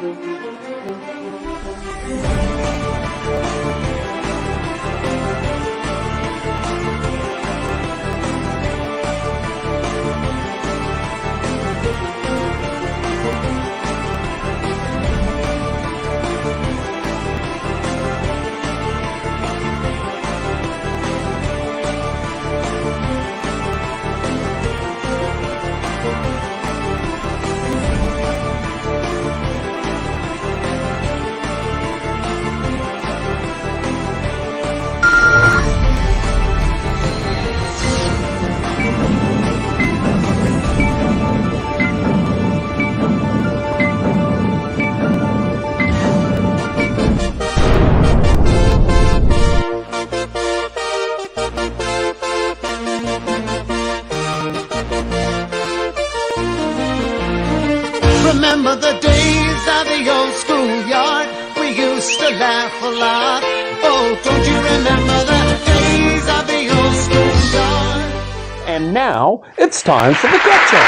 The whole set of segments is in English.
Remember the days of the old schoolyard? We used to laugh a lot. Oh, don't you remember the days of the old schoolyard? And now it's time for the ketchup.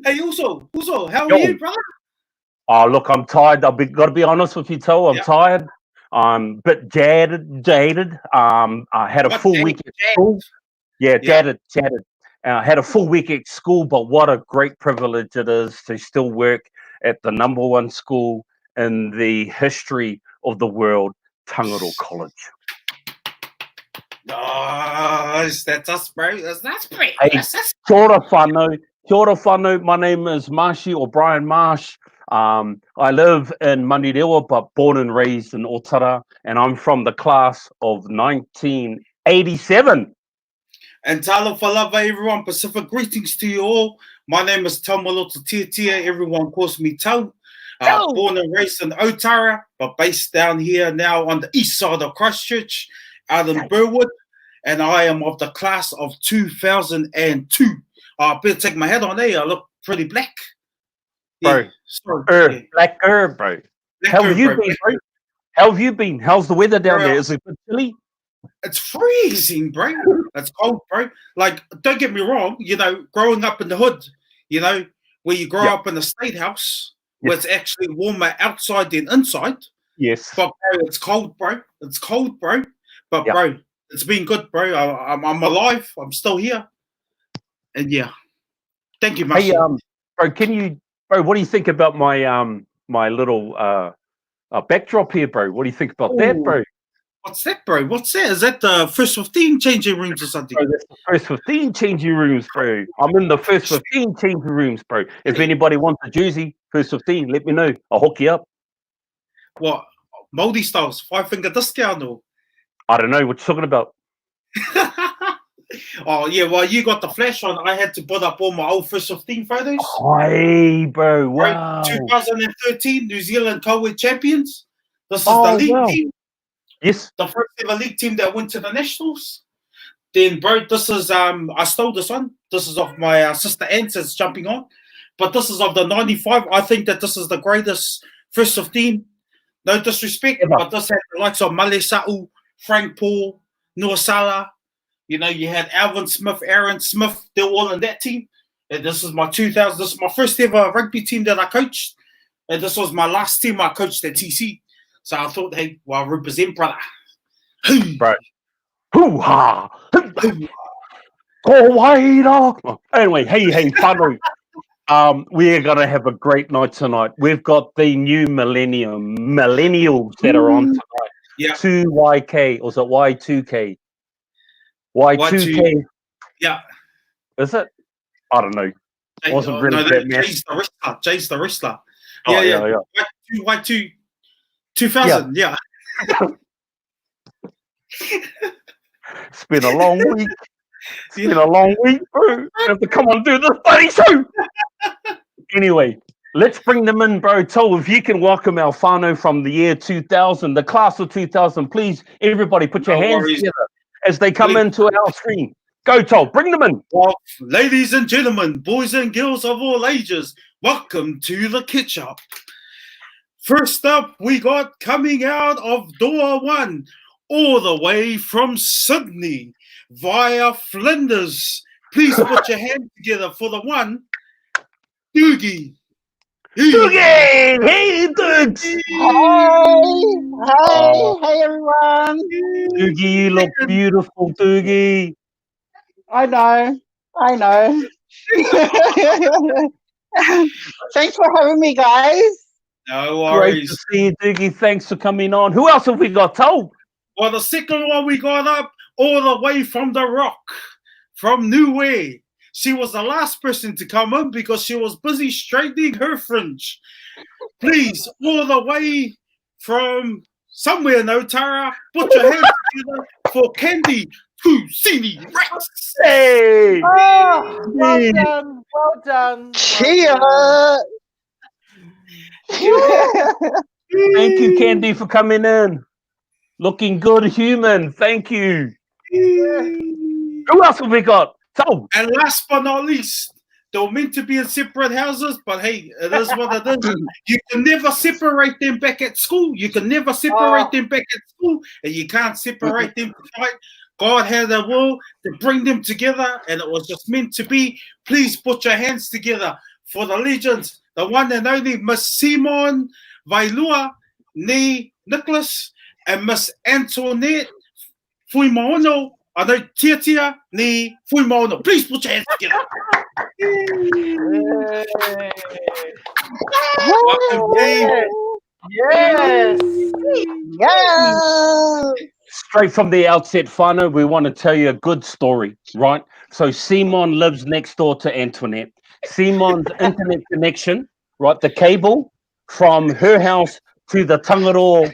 Hey, Uso, how are you, brother? Oh, look, I'm tired. I've got to be honest with you, Toe. I'm tired. I'm a bit jaded. I had a full week at school. Yeah, jaded. I had a full week at school, but what a great privilege it is to still work at the #1 school in the history of the world, Tangaro College. Nice, that's us, bro. That's great. Hey, That's kia ora whānau. My name is Marshy, or Brian Marsh. I live in Manirewa, but born and raised in Otara, and I'm from the class of 1987. And talo falava, everyone. Pacific greetings to you all. My name is Taumaloto Tiatia. Everyone calls me Tau. Born and raised in Otara, but based down here now on the east side of Christchurch, out in Burwood. And I am of the class of 2002. I better take my hat on there. I look pretty black. Bro, black herb, bro. How have you been, bro? How have you been? How's the weather down there? Is it chilly? It's freezing, bro. It's cold, bro. Like, don't get me wrong, you know, growing up in the hood, you know, where you grow up in a state house, where it's actually warmer outside than inside. Yes. But, bro, it's cold, bro. It's cold, bro. But, bro, it's been good, bro. I'm alive. I'm still here. And, thank you, Marshy. Hey, bro, what do you think about my my little backdrop here, bro? What do you think about that, bro? What's that, bro? What's that? Is that the first 15 changing rooms or something? Bro, that's the first 15 changing rooms, bro. I'm in the first 15 changing rooms, bro. If anybody wants a jersey, first 15, let me know. I'll hook you up. What? Moldy styles, 5-finger discount or? I don't know what you're talking about. Oh, yeah, well, you got the flash on. I had to put up all my old first 15 photos. Hey, bro, wow. 2013 New Zealand co-ed champions. This is the league team. Yes. The first ever league team that went to the nationals. Then, bro, this is, I stole this one. This is of my sister Ants that's jumping on. But this is of the 95. I think that this is the greatest first 15. No disrespect, but this had the likes of Male Sa'u, Frank Paul, Nuasala. You know, you had Alvin Smith, Aaron Smith. They're all in that team. And this is my 2000. This is my first ever rugby team that I coached. And this was my last team I coached at TC. So I thought, hey, well, I represent, brother. Bro. Hoo-ha! Anyway, hey, whānau. We're going to have a great night tonight. We've got the new millennials that are on tonight. Yeah. 2YK, or is it Y2K? Y2K. Yeah. Is it? I don't know. I wasn't really that Jay's the wrestler. Oh, yeah. Y2, 2000, yeah. It's been a long week. It's been a long week, bro. I have to come on and do this bloody show. Anyway, let's bring them in, bro. Toe, if you can welcome our whānau from the year 2000, the class of 2000, please, everybody put your hands together as they come into our screen. Go, Toe, bring them in. Well, ladies and gentlemen, boys and girls of all ages, welcome to the KETCHUP. First up, we got coming out of door 1, all the way from Sydney via Flinders. Please put your hands together for the one, Doogie. Doogie! Hey, dudes! Hey, everyone. Doogie, you look beautiful, Doogie. I know. Thanks for having me, guys. No Great worries. to see you, Doogie. Thanks for coming on. Who else have we got, Toe? Well, the second one we got up all the way from the Rock, from Niue. She was the last person to come in because she was busy straightening her fringe. Please, all the way from somewhere in Otara, put your hands together for Candy Tusini Rex. Hey! Oh, well done. Well done. Cheers. Thank you, Candy, for coming in. Looking good, human. Thank you. Who else have we got? Toe. And last but not least, they were meant to be in separate houses, but hey, it is what it is. You can never separate them back at school. You can never separate them back at school, and you can't separate them tonight. God had a will to bring them together, and it was just meant to be. Please put your hands together for the legends, the one and only Miss Simon Vailua, ni Nicholas, and Miss Antoinette Fuimaono. I know Tia ni Fuimaono. Please put your hands together. Welcome, Dave. Yes. Yeah. Straight from the outset, whānau, we want to tell you a good story, right? So Simon lives next door to Antoinette. Simon's internet connection, right, the cable from her house to the Tangaroa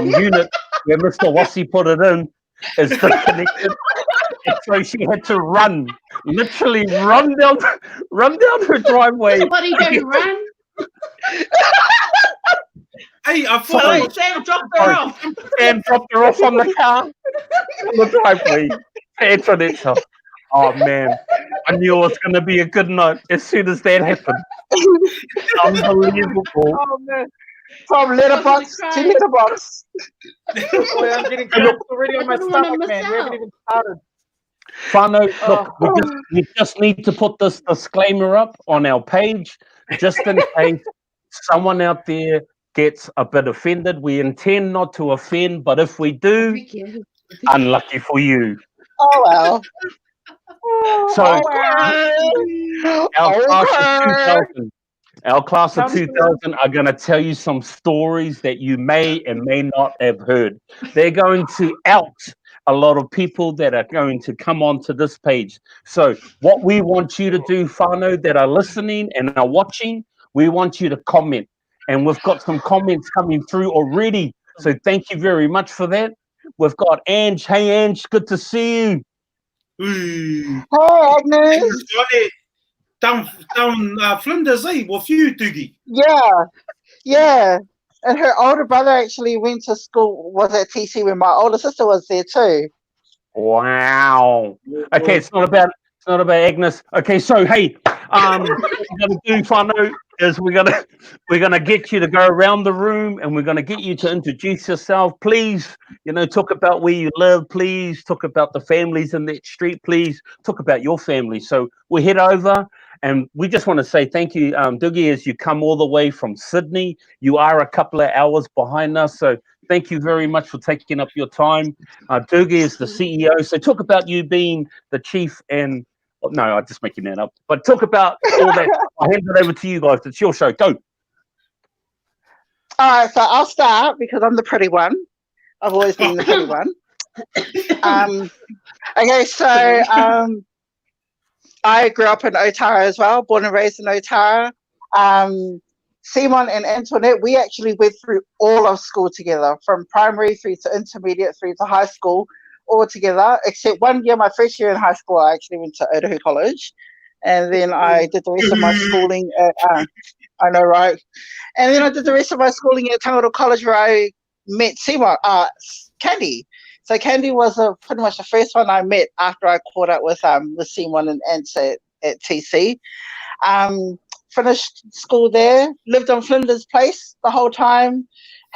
unit where Mr. Wassi put it in is disconnected. And so she had to literally run down her driveway. Somebody don't run. Hey, I thought Sam dropped her off. And dropped her off on the car on the driveway. Antoinette's house. Oh man, I knew it was going to be a good night as soon as that happened. Unbelievable. Oh man. From letterbox to letterbox. Boy, I'm getting cramps already on my stomach, man. We haven't even started. Whānau, look, we just need to put this disclaimer up on our page just in case someone out there gets a bit offended. We intend not to offend, but if we do, unlucky for you. Oh, well. So, our class of 2000 are going to tell you some stories that you may and may not have heard. They're going to out a lot of people that are going to come onto this page. So what we want you to do, whānau, that are listening and are watching, we want you to comment. And we've got some comments coming through already. So thank you very much for that. We've got Ange. Hey, Ange, good to see you. Hey, Agnes. Down Flinders, with you, Doogie. Yeah. And her older brother actually went to school, was at TC when my older sister was there too. Wow. Okay, it's not about Agnes. Okay, so hey, what we're gonna do, whānau, is we're gonna get you to go around the room and we're gonna get you to introduce yourself. Please, talk about where you live, please talk about the families in that street, please talk about your family. So we'll head over. And we just want to say thank you, Doogie, as you come all the way from Sydney. You are a couple of hours behind us, so thank you very much for taking up your time. Doogie is the CEO, so talk about you being the chief and... Oh, no, I'm just making that up. But talk about all that. I'll hand it over to you guys. It's your show. Go. All right, so I'll start because I'm the pretty one. I've always been the pretty one. Okay, so... I grew up in Otara as well, born and raised in Otara. Simon and Antoinette, we actually went through all of school together, from primary through to intermediate through to high school, all together, except 1 year, my first year in high school, I actually went to Otahu College. And then I did the rest of my schooling at, I know, right? And then I did the rest of my schooling at Tangaroa College where I met Simon, Candy. So Candy was pretty much the first one I met after I caught up with Simon and Ants at TC. Finished school there, lived on Flinders Place the whole time,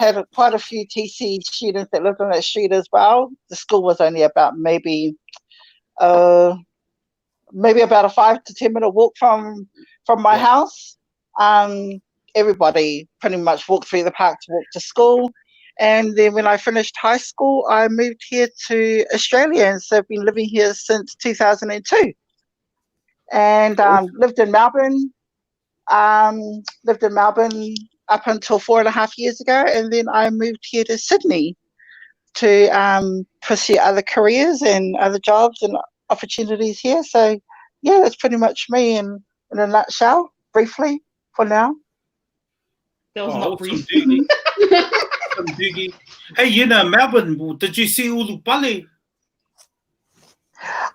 had quite a few TC students that lived on that street as well. The school was only about maybe about a 5 to 10 minute walk from my house. Everybody pretty much walked through the park to walk to school. And then when I finished high school, I moved here to Australia, and so I've been living here since 2002. And lived in Melbourne. Lived in Melbourne up until 4.5 years ago, and then I moved here to Sydney to pursue other careers and other jobs and opportunities here. So yeah, that's pretty much me in a nutshell, briefly for now. That was not brief. Hey, you know, Melbourne, did you see Ulupale?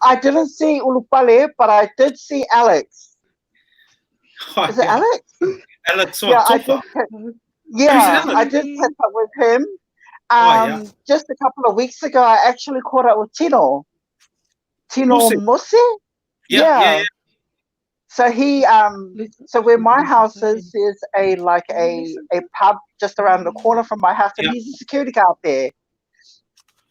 I didn't see Ulupale, but I did see Alex. Is it Alex? Alex yeah, I did catch up with him. Just a couple of weeks ago, I actually caught up with Tino Mose. Yeah. So he, so where my house is, there's a pub just around the corner from my house, and he's a security guard there.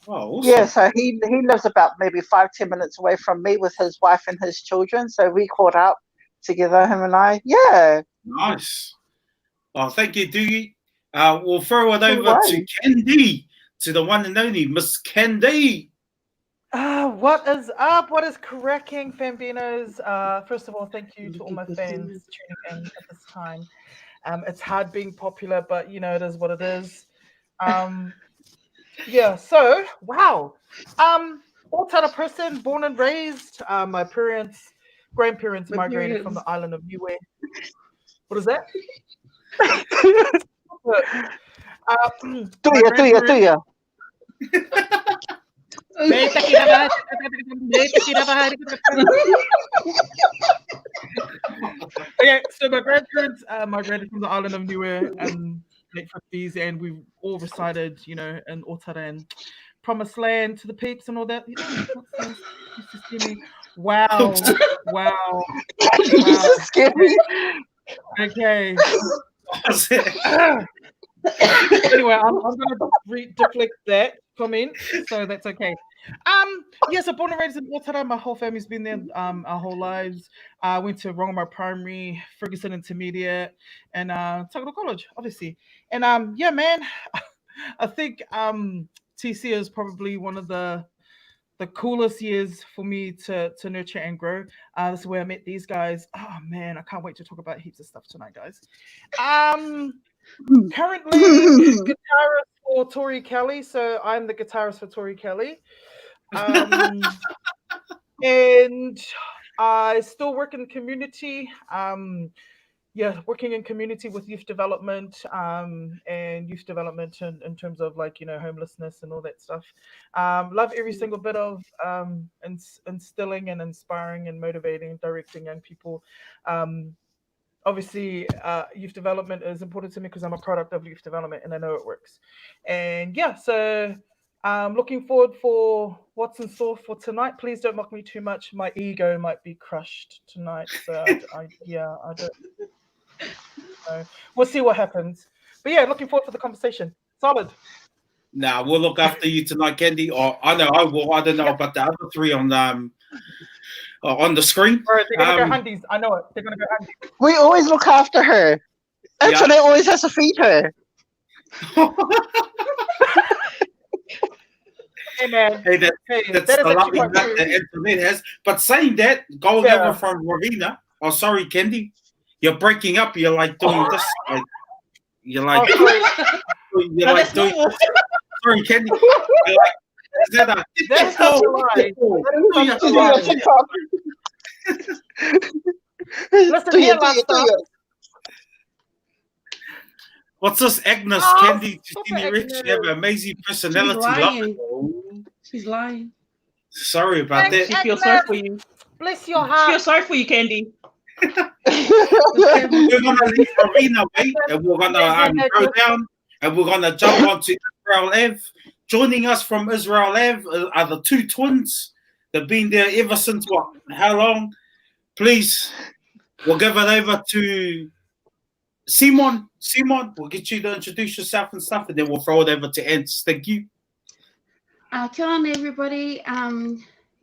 Oh, awesome. Yeah, so he lives about maybe 5-10 minutes away from me with his wife and his children. So we caught up together, him and I. Yeah. Nice. Well, thank you, Doogie. We'll throw it over to Candy, to the one and only Miss Candy. What is up? What is cracking, Fambinos? First of all, thank you to all my fans tuning in at this time. It's hard being popular, but you know, it is what it is. Yeah, so wow. All type of person, born and raised. My grandparents migrated from the island of Niue. What is that? Tuya. Okay, so my grandparents migrated from the island of Niue and late 50s, and we all resided, you know, in Otara and Promised Land to the peeps and all that. You know, wow. Jesus, scary. Okay. Anyway, I'm gonna deflect that comment, so that's okay. So born and raised in Otara. My whole family's been there our whole lives. I went to Rongamar Primary, Ferguson Intermediate, and Tagato College, obviously. And yeah, man, I think TC is probably one of the coolest years for me to nurture and grow. This is where I met these guys. Oh man, I can't wait to talk about heaps of stuff tonight, guys. Currently guitarist for Tori Kelly, so I'm the guitarist for Tori Kelly. And I still work in the community. Working in community with youth development, and youth development in terms of, like, you know, homelessness and all that stuff. Love every single bit of instilling and inspiring and motivating and directing young people. Obviously, youth development is important to me because I'm a product of youth development and I know it works. And yeah, so looking forward for what's in store for tonight. Please don't mock me too much. My ego might be crushed tonight. So I don't. We'll see what happens. But yeah, looking forward for the conversation. Solid. Nah, we'll look after you tonight, Candy. Or I know I will. I don't know about the other three on the screen. Right, they're gonna go handies. I know it. They're gonna go handies. We always look after her. Internet always has to feed her. Hey man. Hey, that's a lovely that the internet has. But saying that, going over from Ravina. Oh, sorry, Candy. You're breaking up. You're like doing this. You're like doing this. Sorry, Candy. You're like, is that a that's not a lie. Listen here, Master. What's this, Agnes? Candy, Christine Rich? You have an amazing personality. She's lying. Sorry about that. She feels sorry for you. Bless your heart. She feels sorry for you, Candy. We're gonna leave Arena away, and we're gonna go down, and we're gonna jump onto Israel Ave. Joining us from Israel Ave are the two twins. They've been there ever since how long? Please, we'll give it over to Simon, we'll get you to introduce yourself and stuff, and then we'll throw it over to Ants. Thank you. Kia ora, everybody.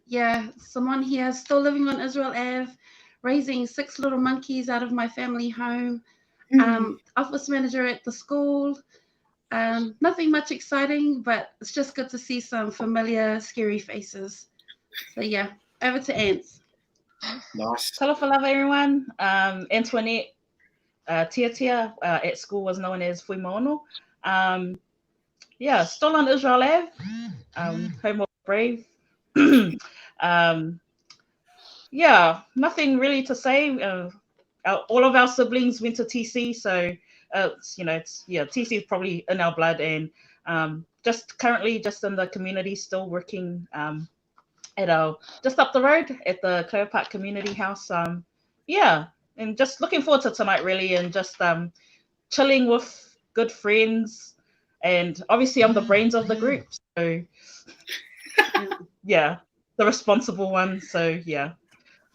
Yeah, Simon here, still living on Israel Ave, raising 6 little monkeys out of my family home. Office manager at the school. Nothing much exciting, but it's just good to see some familiar, scary faces. So yeah, over to Ants. Nice. Talofa lava, everyone. Antoinette Tia at school was known as Fuimono. Yeah, still on Israel Ave. Home of Brave. Yeah, nothing really to say. All of our siblings went to TC, so TC is probably in our blood, and just currently just in the community, still working at our just up the road at the Clare Park Community House. Yeah, and just looking forward to tonight really, and just chilling with good friends, and obviously I'm the brains of the group, so yeah, the responsible one. So yeah,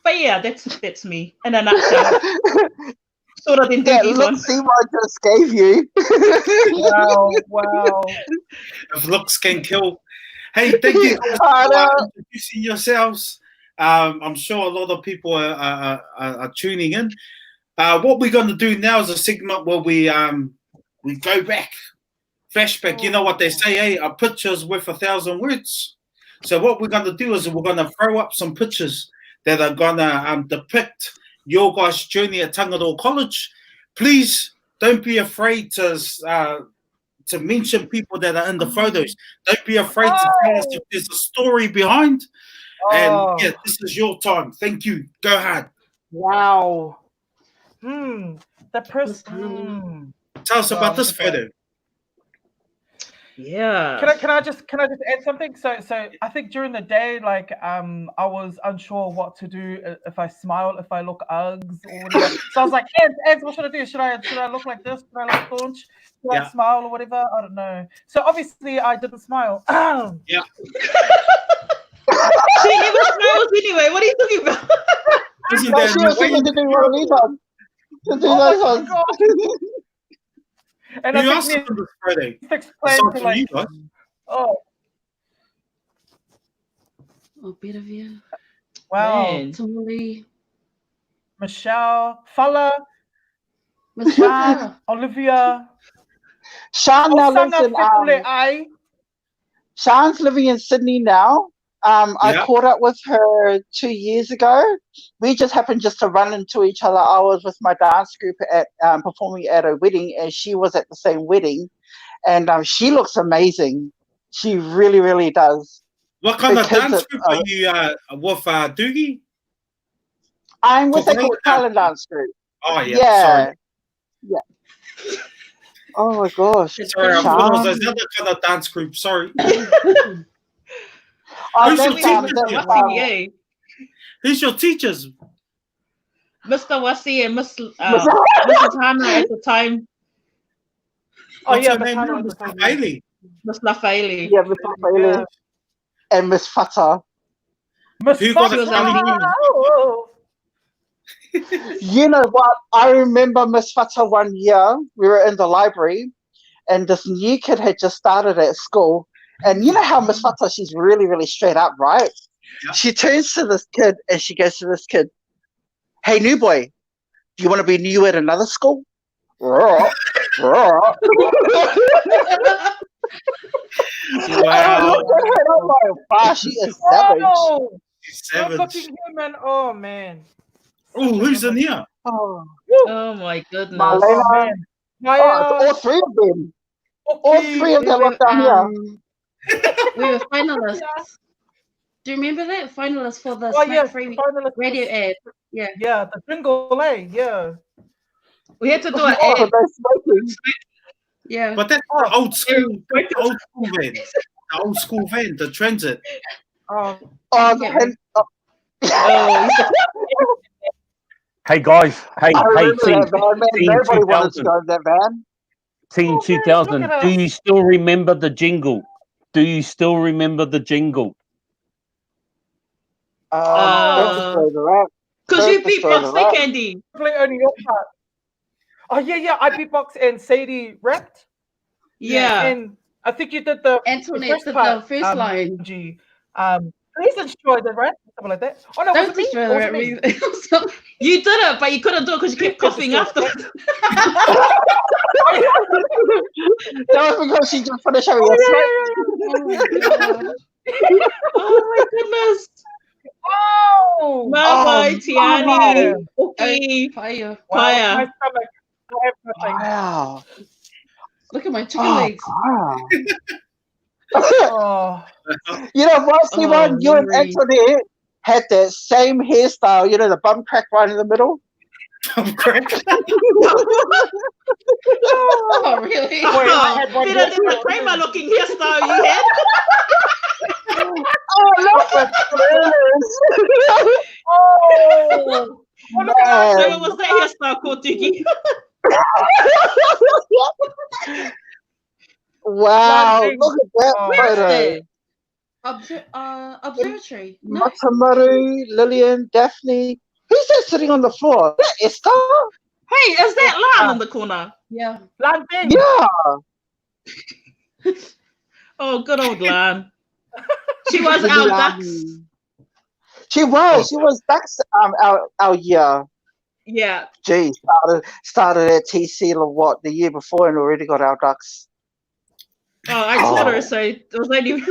but yeah, that's me in a nutshell. Sort of that look Seymour just gave you. Wow. If looks can kill. Hey, thank you for introducing yourselves. I'm sure a lot of people are tuning in. What we're going to do now is a segment where we go back, flashback. You know what they say, a picture's worth 1,000 words. So what we're going to do is we're going to throw up some pictures that are going to depict your guys' journey at Tangaroa College. Please don't be afraid to mention people that are in the photos. Don't be afraid to tell us if there's a story behind. And yeah, this is your time. Thank you. Go ahead. Wow. The person. Tell us about this photo. Yeah. Can I just add something? So I think during the day, like I was unsure what to do, if I smile, if I look Uggs or whatever. So I was like, Eds, what should I do? Should I look like this? Should I look staunch? Should I smile or whatever? I don't know. So obviously I didn't smile. Yeah. She never smiles anyway. What are you talking about? Isn't there she was thinking to do one of these ones. To do those ones. And you asked them this Friday. Explain to like, you guys. Oh, Bedavia. Wow. Tamuli. Michelle. Fala. Michelle. Olivia. Sean now lives in Sean's living in Sydney now. I caught up with her 2 years ago. We just happened to run into each other. I was with my dance group at performing at a wedding, and she was at the same wedding. And she looks amazing. She really, really does. What kind of dance group are you with, Doogie? I'm with a talent dance group. Oh, yeah. Sorry. Yeah. Oh, my gosh. Sorry, I thought it was another kind of dance group. Sorry. Who's your teachers? Mr. Wasi and Mrs. Hana at the time. What's her name? Mr. Bailey. Miss Lafaili. Yeah, Miss Lafaili. And Miss Fata. Who got a You know what? I remember Miss Fata one year. We were in the library, and this new kid had just started at school. And you know how Miss Fata, she's really, really straight up, right? Yeah. She turns to this kid and she goes to this kid, "Hey, new boy, do you want to be new at another school?" Wow. Wow, she is savage. Savage. Human. Oh, man. Oh, who's in here? Oh my goodness. Marlena. All three of them. All three of them are down here. We were finalists. Do you remember that? Finalists for the Smack Free radio ad. Yeah. Yeah, the jingle, yeah. We had to do an ad. Yeah. But that's the old school van. The old school van, the transit. Hey guys, hey, team, everybody wanted to go in that van. Team 2000, do you still remember the jingle? Do you still remember the jingle? Because you beat Proxy Candy. Only your part. Oh yeah. I beatbox and Sadie rapped. Yeah. And I think you did the Antoinette first did part. the first line. G. Please destroy the rap, something like that. Oh no, was Don't it me? destroy Or the was it rap me? music. I'm sorry. You did it, but you couldn't do it because you kept coughing afterwards. That was because she just finished having a Oh, smoke. yeah. Oh my goodness. Oh, Bye, Tiani. Oh, Okay. fire. wow, Fire. my stomach. I have nothing. Wow. Look at my chicken Oh, legs. wow. Oh, You know what, Simon? You and memories. Antoinette had that same hairstyle. You know, the bum crack right in the middle. Correct. Oh, really? Wait, I had one Better more. than the Kramer looking hairstyle you had. Oh, look at this. Oh, look at that. So Man. what was that hairstyle called, Tiki? Wow, Blondie. look at that Oh, Where is photo. that? Observatory. No. Matamaru, Lillian, Daphne. Who's that sitting on the floor? Is that Esther? Hey, is that Lan in the corner? Yeah. Blondie. Yeah. Oh, good old Lan. She was our ducks. She was Ducks our year. Yeah. Gee, started at TC what the year before and already got our Ducks. Oh, I taught her, so it was only.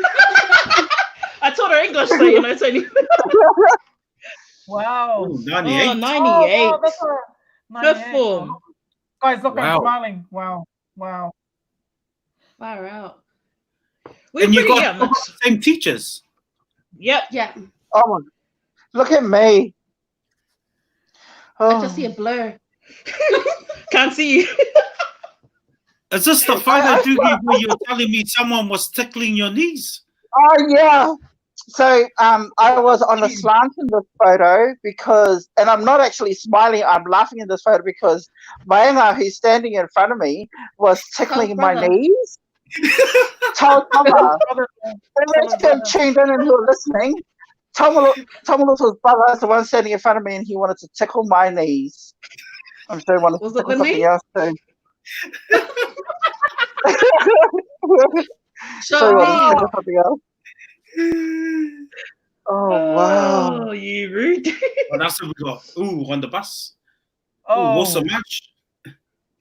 I taught her English, so you know it's only. Wow. Ooh, 98. Oh, 98. Oh, that's a 98. Fifth form. Guys, look, Wow. I'm smiling. Wow. Far out. We're And you pretty got young. the same teachers. Yep. Yeah. Oh, look at me. I just see a blur. Can't see you. Is this the photo, Doogie, where you're telling me someone was tickling your knees? Oh yeah. So I was on a slant in this photo because, and I'm not actually smiling, I'm laughing in this photo because Maenga, who's standing in front of me, was tickling my brother. knees. Told Tama, unless you tuned in and you were listening, Tomalu's brother is the one standing in front of me and he wanted to tickle my knees. I'm sure he wanted Was to it tickle the something knee? else too. Show So he wanted to me. tickle something else. Oh wow. Oh, you rude. What else have we got? Ooh, on the bus. Ooh, Oh, what's the match?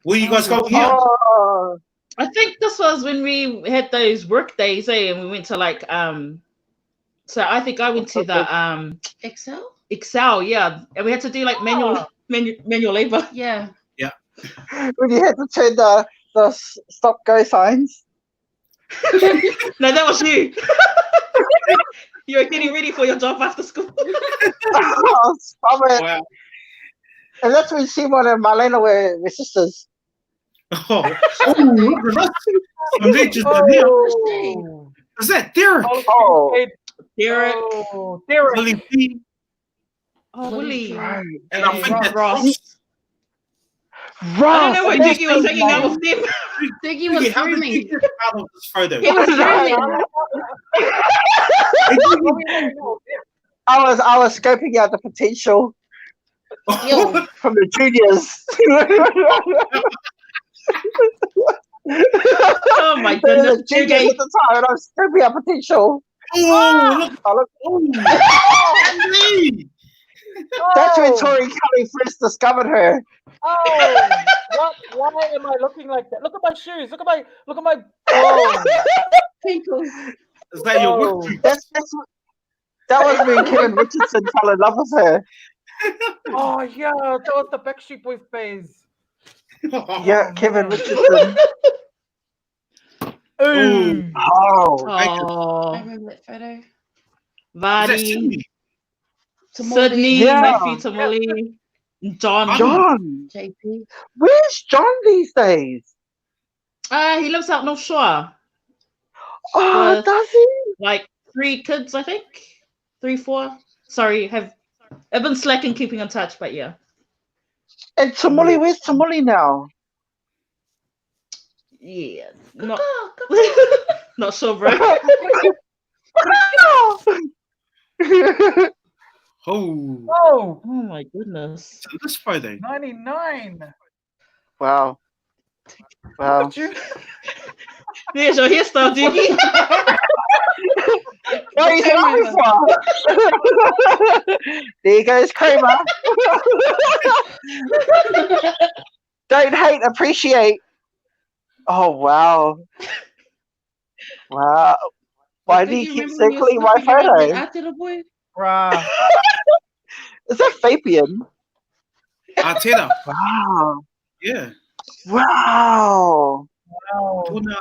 Where you guys going here? Oh, I think this was when we had those work days, and we went to like so I think I went to the Excel? Excel, yeah. And we had to do like manual labor. Yeah. when you had to turn the stop go signs. No, that was you. You were getting ready for your job after school. Oh, stop it. Wow. And that's when Simon and Marlena were sisters. Oh, look at that. Some legends in here. oh. Is that Derek? Oh. Derek, Oh, Derek. Willie P. Willie, Right. And I think that's Ross. Ross. I don't know why Ross, Diggy was hanging out with them. Diggy was How did you grooming. get out of this photo? He was grooming. I was scoping out the potential Yo. from the juniors. Oh my They're goodness. the juniors Okay. at the time, and I was scoping out potential. Oh, look. Oh, look. Oh, Andy. That's when Tori Kelly first discovered her. Oh, why am I looking like that? Look at my shoes. Look at my. Oh, Pinkles. Is that your Oh. work? That was when Kevin Richardson fell in love with her. oh yeah, that was the Backstreet Boys phase. Yeah, Kevin Richardson. Ooh. Oh, I Oh, remember that photo. Is that Vardy, Sydney? Sydney, Yeah. Matthew Tamuli, John. John. JP. Where's John these days? He lives out North Shore. Oh, With- does he? Like 3 kids, I think. 3, 4. Sorry, I've been slacking keeping in touch, but yeah. And Tamuli, where's Tamuli now? Yeah. Not, Oh, not sure, bro. Oh, Oh, Oh my goodness. so this photo. 99. Wow. Wow. There's your hairstyle, Diggy. What are you laughing for? There goes Kramer. Don't hate, appreciate. Oh, wow. Wow. Why do you keep circling my photo? Bruh. Is that Fabian? Arteta. Wow. Yeah. Wow. Tuna.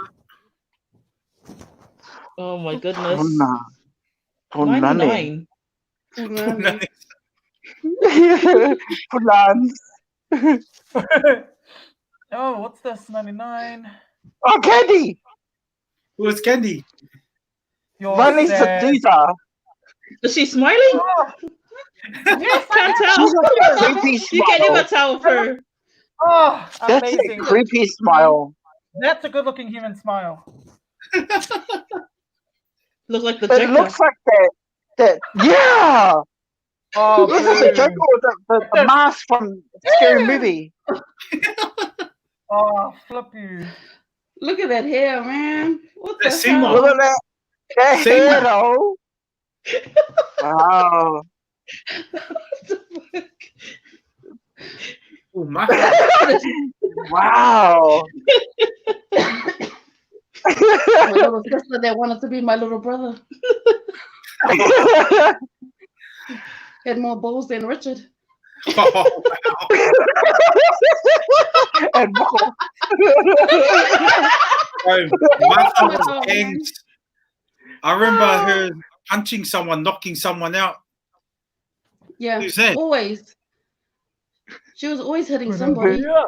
Oh my goodness. Punane. 99. Punans. Oh, what's this? 99. Oh, Candy. Who is Candy? Running Seducer. Is she smiling? Oh. Yes, Can't tell. She's a creepy smile. You can't even tell her. Oh, That's amazing. a creepy smile. That's a good-looking human smile. Look like the It Joker. looks like that. Yeah. Oh, Looks like the Joker with the mask from Scary Movie. Oh, flip you. Look at that hair, man. What the That Seymour. hell? Look at that Seymour. hair, though. Wow. Oh, my. Wow. My little sister that wanted to be my little brother had more balls than Richard. Oh, And more. wow. Martha Oh, was man. gangs. I remember her punching someone, knocking someone out. Yeah, Who's that? always. She was always hitting somebody. Yeah.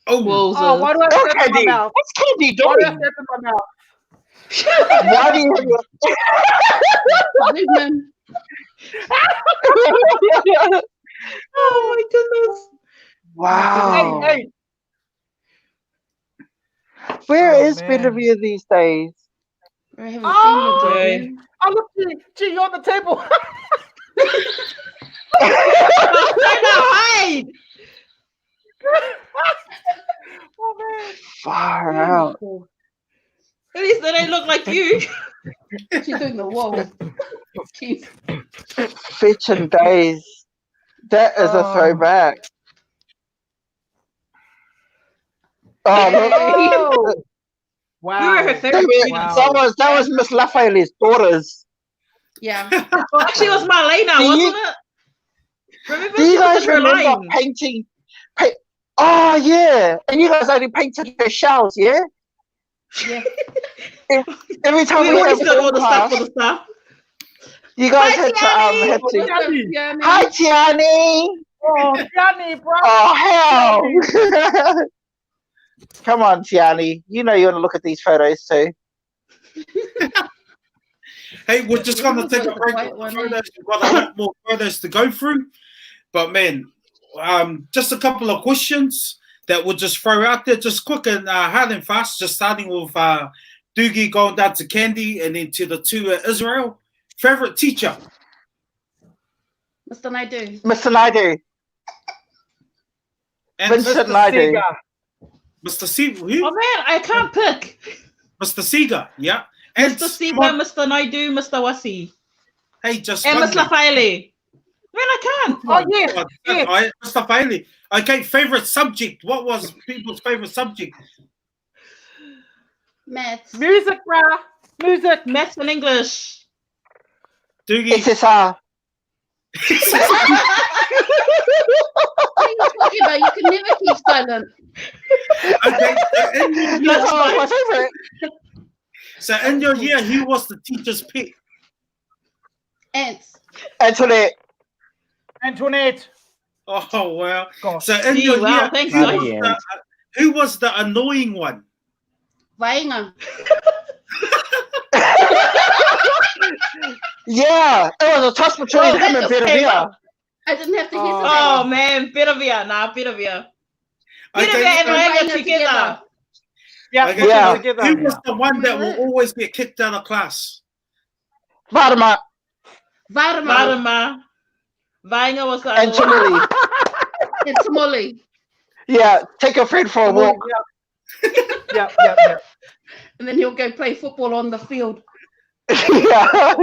Oh, Whoa, Oh, why do I have that in my Candy. mouth? What's Candy Why do I have doing? that in my mouth? Why do you Big man. Oh my goodness. Wow. Hey, hey. Where Oh, is man. Benavir these days? I haven't Oh, seen Okay. her. Oh, look, G, you're on the table. Hide. Oh, man. Far out. At least they don't look like you. She's doing the wall. Jeez. Fetching days. That is a Oh. throwback. Oh, look. Oh. Wow. We were her favorite Wow. students. That was Miss Lafayette's daughters. Yeah. Actually, it was Marlena, Do you- wasn't it? Remember? Do you She was guys in her remember line. painting? Oh, yeah. And you guys only painted her shells, yeah? Yeah. Every time We we always had did all film the stuff class, for the stuff. you guys Hi, had to Tiani. had to. Yeah, man. Hi, Tiani. Oh, Johnny, bro. Oh, hell. Come on, Tiani. You know you want to look at these photos too. hey, we're just going to take a break. Quite With one, the photos. We've got a lot more photos to go through. But, man, just a couple of questions that we'll just throw out there, just quick and hard and fast, just starting with Doogie going down to Candy and then to the two Israel. Favorite teacher? Mr. Naidu. Mr. Naidu. And Vincent Naidu. Sega. Mr. Seeger. Oh man, I can't pick. Mr. Seeger, yeah. And Mr. Seeger, Mr. Naidu, Mr. Wasi. Hey, just And one Miss minute. Lafaile. Man, I can't. Oh, yes. God, Yes. Mr. Bailey. Okay, favorite subject. What was people's favorite subject? Maths. Music, bruh. Music. Maths and English. Doogie. SSR. What are you talking about? You can never keep silent. Okay, That's my favorite. so in your year, who was the teacher's pick? Ants. Antoinette. Antoinette. Oh, wow. Gosh. So in Gee, your wow, year, thanks, who guys. was, who was the annoying one? Vainga. Yeah, it was a toss between Oh, him that and just came Benavir. up. I didn't have to hesitate. Oh man, Bittervia. Nah, Bittervia. Bittervia and so- Vainga Vainga together. together. Yeah, Okay, put Yeah. them together. Who was the one that will always get kicked out of class? Varma Varma. Varma. Vainga was the other and one. Chimili. and tamale. Yeah, take your friend for a walk. Yeah. And then he'll go play football on the field. Yeah.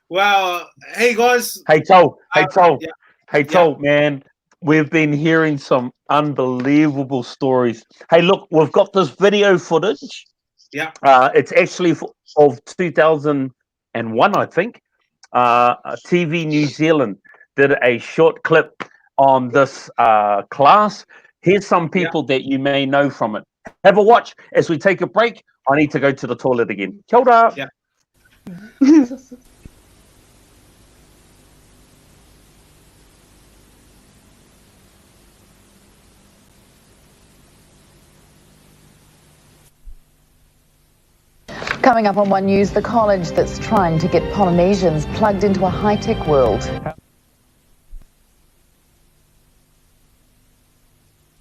Wow. Hey guys. Hey, Tau. Yeah. Man. We've been hearing some unbelievable stories. Hey, look, we've got this video footage. Yeah. It's actually of 2001, I think. TV New Zealand did a short clip on this class. Here's some people that you may know from it. Have a watch as we take a break. I need to go to the toilet again. Kia ora. Yeah. Coming up on One News, the college that's trying to get Polynesians plugged into a high-tech world.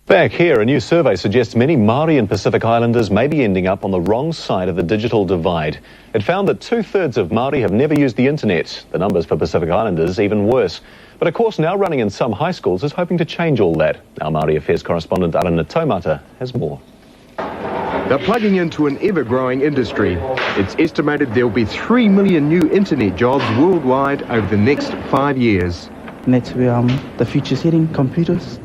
Back here, a new survey suggests many Māori and Pacific Islanders may be ending up on the wrong side of the digital divide. It found that 2/3 of Māori have never used the internet. The numbers for Pacific Islanders even worse. But a course now running in some high schools is hoping to change all that. Our Māori Affairs correspondent Arana Taumata has more. They're plugging into an ever-growing industry. It's estimated there'll be 3 million new internet jobs worldwide over the next 5 years. And that's where the future's heading, computers.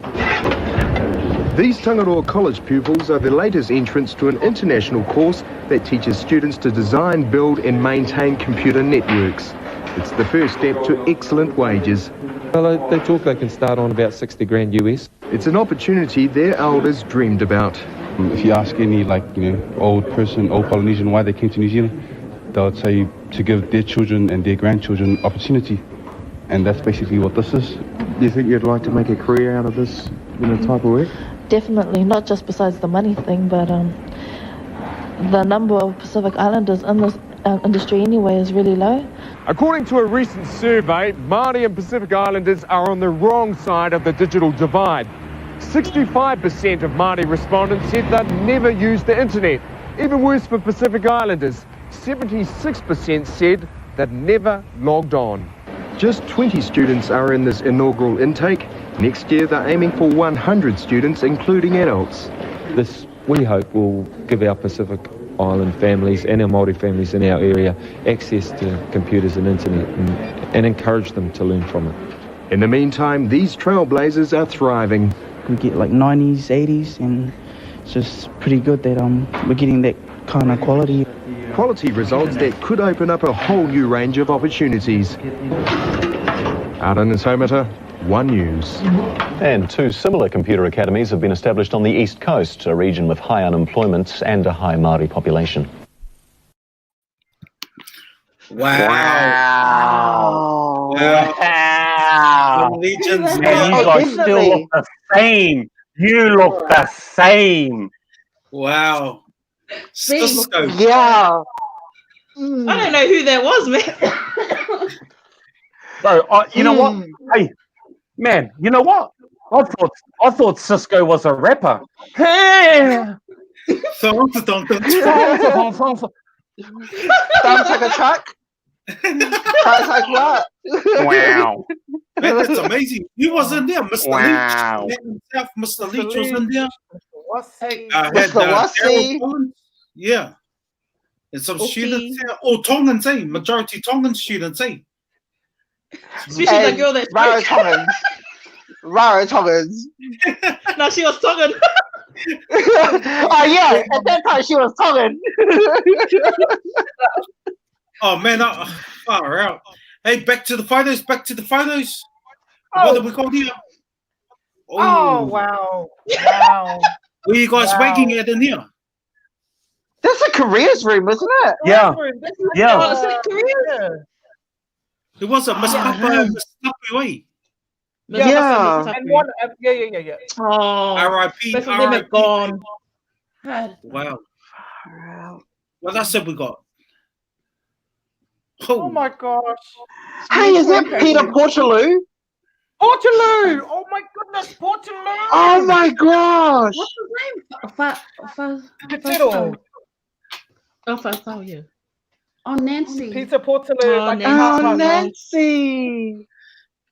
These Tangaroa College pupils are the latest entrants to an international course that teaches students to design, build and maintain computer networks. It's the first step to excellent wages. Well, they talk they can start on about 60 grand US. It's an opportunity their elders dreamed about. If you ask any, old Polynesian why they came to New Zealand, they'll say to give their children and their grandchildren opportunity. And that's basically what this is. Do you think you'd like to make a career out of this type of work? Definitely, not just besides the money thing, but the number of Pacific Islanders in this industry anyway is really low. According to a recent survey, Māori and Pacific Islanders are on the wrong side of the digital divide. 65% of Māori respondents said they'd never used the internet. Even worse for Pacific Islanders, 76% said they'd never logged on. Just 20 students are in this inaugural intake. Next year they're aiming for 100 students, including adults. This, we hope, will give our Pacific Island families and our Māori families in our area access to computers and internet and encourage them to learn from it. In the meantime, these trailblazers are thriving. We get 90s, 80s, and it's just pretty good that we're getting that kind of quality. Quality results that could open up a whole new range of opportunities. Arana Taumata, One News. And 2 similar computer academies have been established on the East Coast, a region with high unemployment and a high Māori population. Wow. Legends, man, you guys still look the same. You look the same. Wow. Cisco. Yeah. I don't know who that was, man. Bro, you know what? Hey, man, you know what? I thought Cisco was a rapper. Hey. Sounds like a truck. Sounds like what? Wow. Man, that's amazing. He was in there, Mr. Wow. Leach. Himself, Mr. Leach was in there. Yeah. And some students here. Oh, Tongans, eh? Majority Tongan students, eh? Especially the girl that's Rara Tongans. Rara Tongans. No, she was Tongan. Oh yeah, at that time she was Tongan. Oh man, far out. Hey, back to the photos. What have we got here? Oh wow. Where you guys waking at in here? That's a careers room, isn't it? Yeah. Who was it? Miss Papa, Miss Tapuai. Yeah. And one, yeah. Oh, R.I.P. both of them are gone. Wow. What else have we got? Oh my gosh. Hey, is that Peter Portaloo? Portaloo! Oh my goodness, Portaloo! Oh my gosh! What's his name? Oh, yeah. Oh, Nancy. Peter Portaloo. Oh, like Nancy. Oh, Nancy.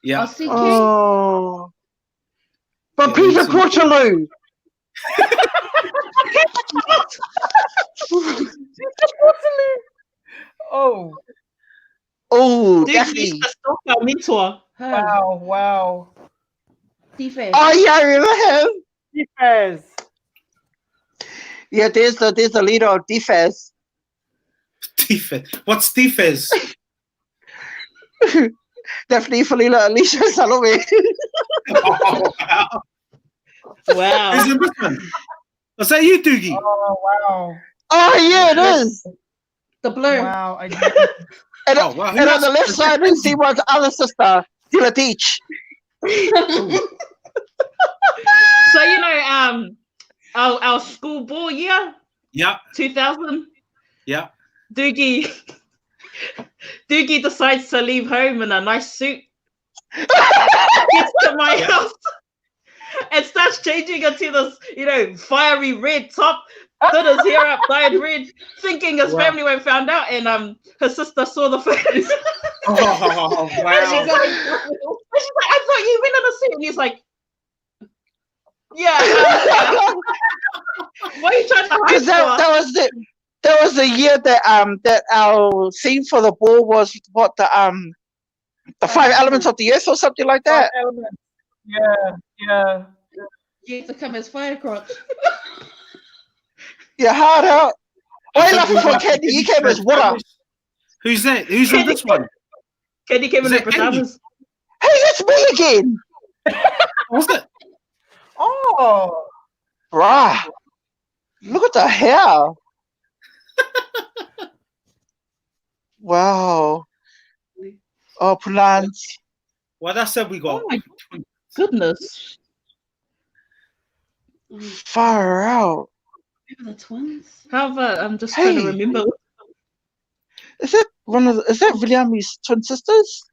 Yeah. Oh. But Peter Portaloo. Oh. Oh, Dude, Daphne. he's the stalker mentor. Wow, wow. Defense. Oh yeah, I remember him. Defense. Yeah, there's the leader of Defense. Defense. What's defense? Daphne, Felila, Alicia, Salome. Oh, wow. Wow. Who's in this one? Was that you, Doogie? Oh, wow. Oh yeah, it is. The blue. Wow. And, Oh, wow. Who and on else? the left side, we see one's other sister, Tila Teach. So you know, our school ball year, Yeah. 2000. Yeah. Doogie decides to leave home in a nice suit. Gets to my house and starts changing into this, you know, fiery red top. Did his hair up, dyed red, thinking his family won't find out, and her sister saw the photos. Oh, wow. And she's like, I thought you went in a suit. And he's like, yeah. Why are you trying to hide? Because that was the year that our theme for the ball was what the 5 elements of the earth or something like that. 5 elements. Yeah. You have to come as firecrotch. Yeah, hard out. Why you laughing for Candy? You came as water. Who's that? Who's in this one? Candy came in her pajamas. Hey, it's me again. What's it? Oh. Bruh. Look at the hair. Wow. Oh, plants. Well, that's it. We got. Oh my goodness. Far out. Remember the twins? However, I'm just trying to remember. Is that William's twin sisters?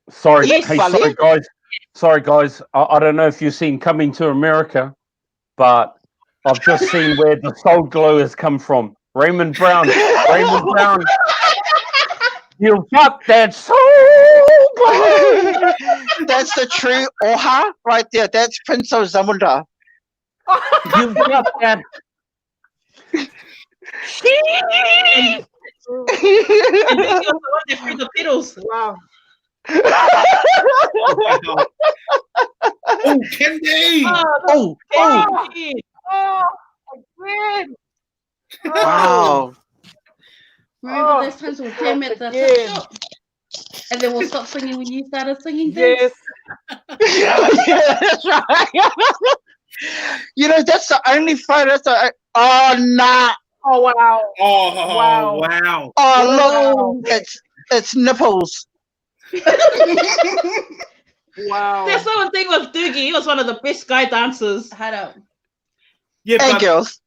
Sorry, Yes, hey, Vali. sorry guys. I don't know if you've seen Coming to America, but I've just seen where the soul glow has come from. Raymond Brown. You got that soul glow. That's the true Oha right there. That's Prince of Zamunda. You got that. And then you also want to free the pedals. Wow. Oh, Candy! Oh, Candy. Oh, again. wow. Remember those times we'll jam at the again. top shop? And then we'll stop singing when you started singing Yes. Yeah, that's right. You know, that's the only photo. Oh, nah. Oh, wow. Oh, Wow. wow. Oh, look. It's nipples. Wow. That's the one thing with Doogie. He was one of the best guy dancers. Had up. Yeah, And girls.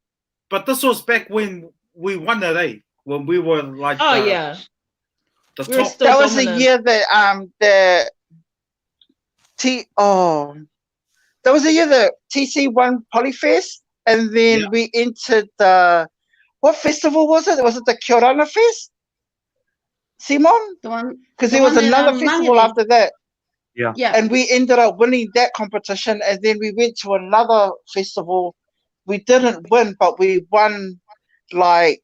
but this was back when we won it, eh? When we were like, Oh yeah. the We were top. still That was the dominant. year that that was the year that TC won Polyfest, and then Yeah. we entered the what festival was it? Was it the Kiorana Fest? Simon? The one. Because the there was one that, another festival Mangere. after that. Yeah. And we ended up winning that competition, and then we went to another festival. We didn't win, but we won like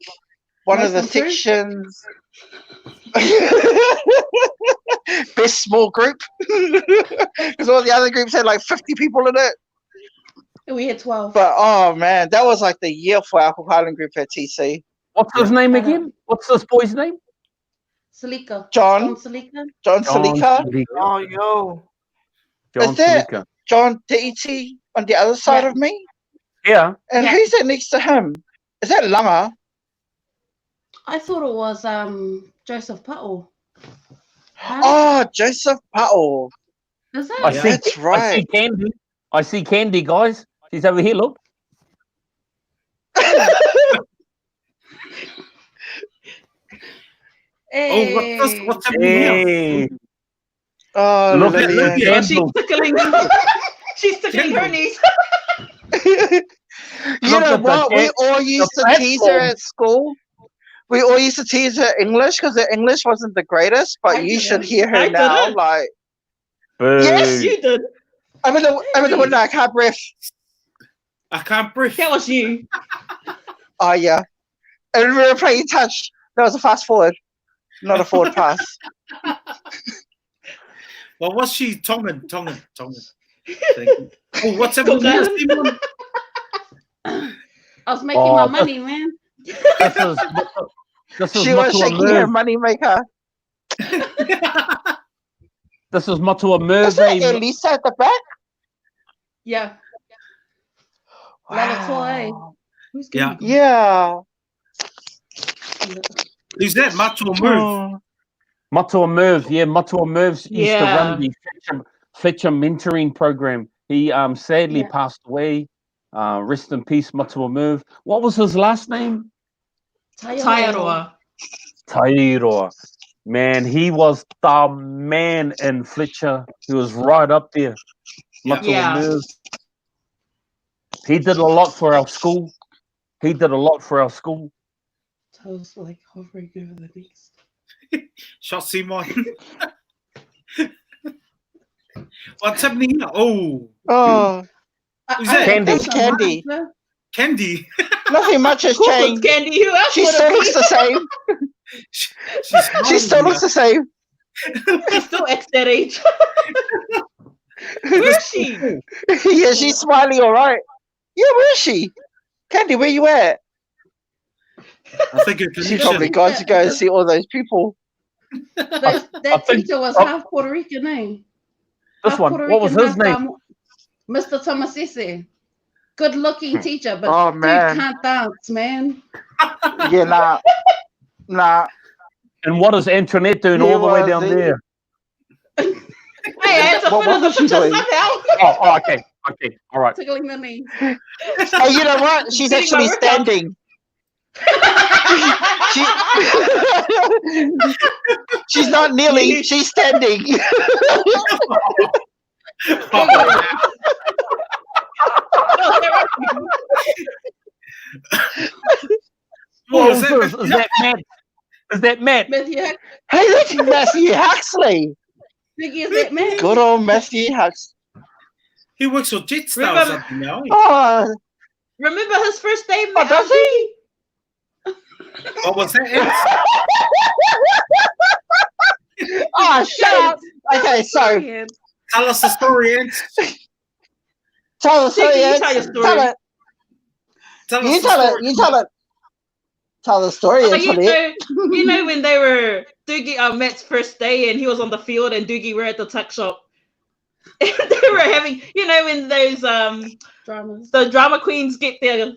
one of the Most improved? sections. Best small group. Because all the other groups had like 50 people in it. We had 12. But oh man, that was like the year for our Cook Island group at TC. What's his name again? What's this boy's name? Salika. John Salika. Salika. Oh, yo. Is John that Salika. John Te'iti on the other side of me? Yeah. And Yeah. who's that next to him? Is that Langa? I thought it was Joseph Pa'o. Oh, Joseph Pa'o. Is that? I see. That's I see right. Candy. I see Candy, guys. She's over here. Look. Hey. Oh, what's happening here? Hey. Oh, Look at Lillian. the Oh, she's candle. tickling. She's tickling her knees. You Look know at what? the We all used to tease her platform. at school. we all used to teach her English because her English wasn't the greatest, but you should hear her now. Like, yes, you did. I'm in the window. I can't breathe. I can't breathe. That was you. Oh yeah, and we were playing touch. That was a fast forward, not a forward pass. Well, what's she? Tongan. Oh, what's up with you? I was making my money, man. She was shaking her money maker. This is Matua Merve. Is that Elisa at the back? Yeah. Wow. Yeah. Yeah. Who's that? Matua Merve. Matua Merve, yeah, Matua Merve used to run the Fletcher mentoring program. He sadly passed away. Rest in peace, Matua Merve. What was his last name? Taiaroa. Taiaroa. Man, he was the man in Fletcher. He was right up there. Matua Merve. He did a lot for our school. I was like hovering over the beast. Shot Simon. What's happening here? Oh. Who's that? Candy. It's Candy. Candy. Nothing much has changed. Candy. Who else She still looks the same. She still looks the same. She's still X that age. Where is she? Yeah, she's smiling all right. Yeah, where is she? Candy, where you at? I think she probably got to go and see all those people. That teacher was half Puerto Rican, eh? This one, what was his name? Mr. Tomasese. Good looking teacher, but dude man. can't dance, man. Yeah, nah. And what is Antoinette doing all the way down there? Hey, I had to fit in the picture somehow. Oh, okay, all right. Tickling the knee. Hey, you know what? She's actually standing. She's not kneeling, she's standing. Is that Matt? Is that Matt? Matthew Hey, that's Matthew Huxley. Biggie, is that Matt? Good old Matthew Huxley. He works for Jetstar or something now. Oh, remember his first day? Oh, does he? What was that? Oh, shut up. Okay, so tell us the story, Ant. Tell the story, Tell Ant. your story. Tell it. You tell it. You tell it. Tell the story, Antoinette. You know when they were Doogie Matt's first day and he was on the field and Doogie were at the tuck shop. And they were having, you know, when those dramas, the drama queens get their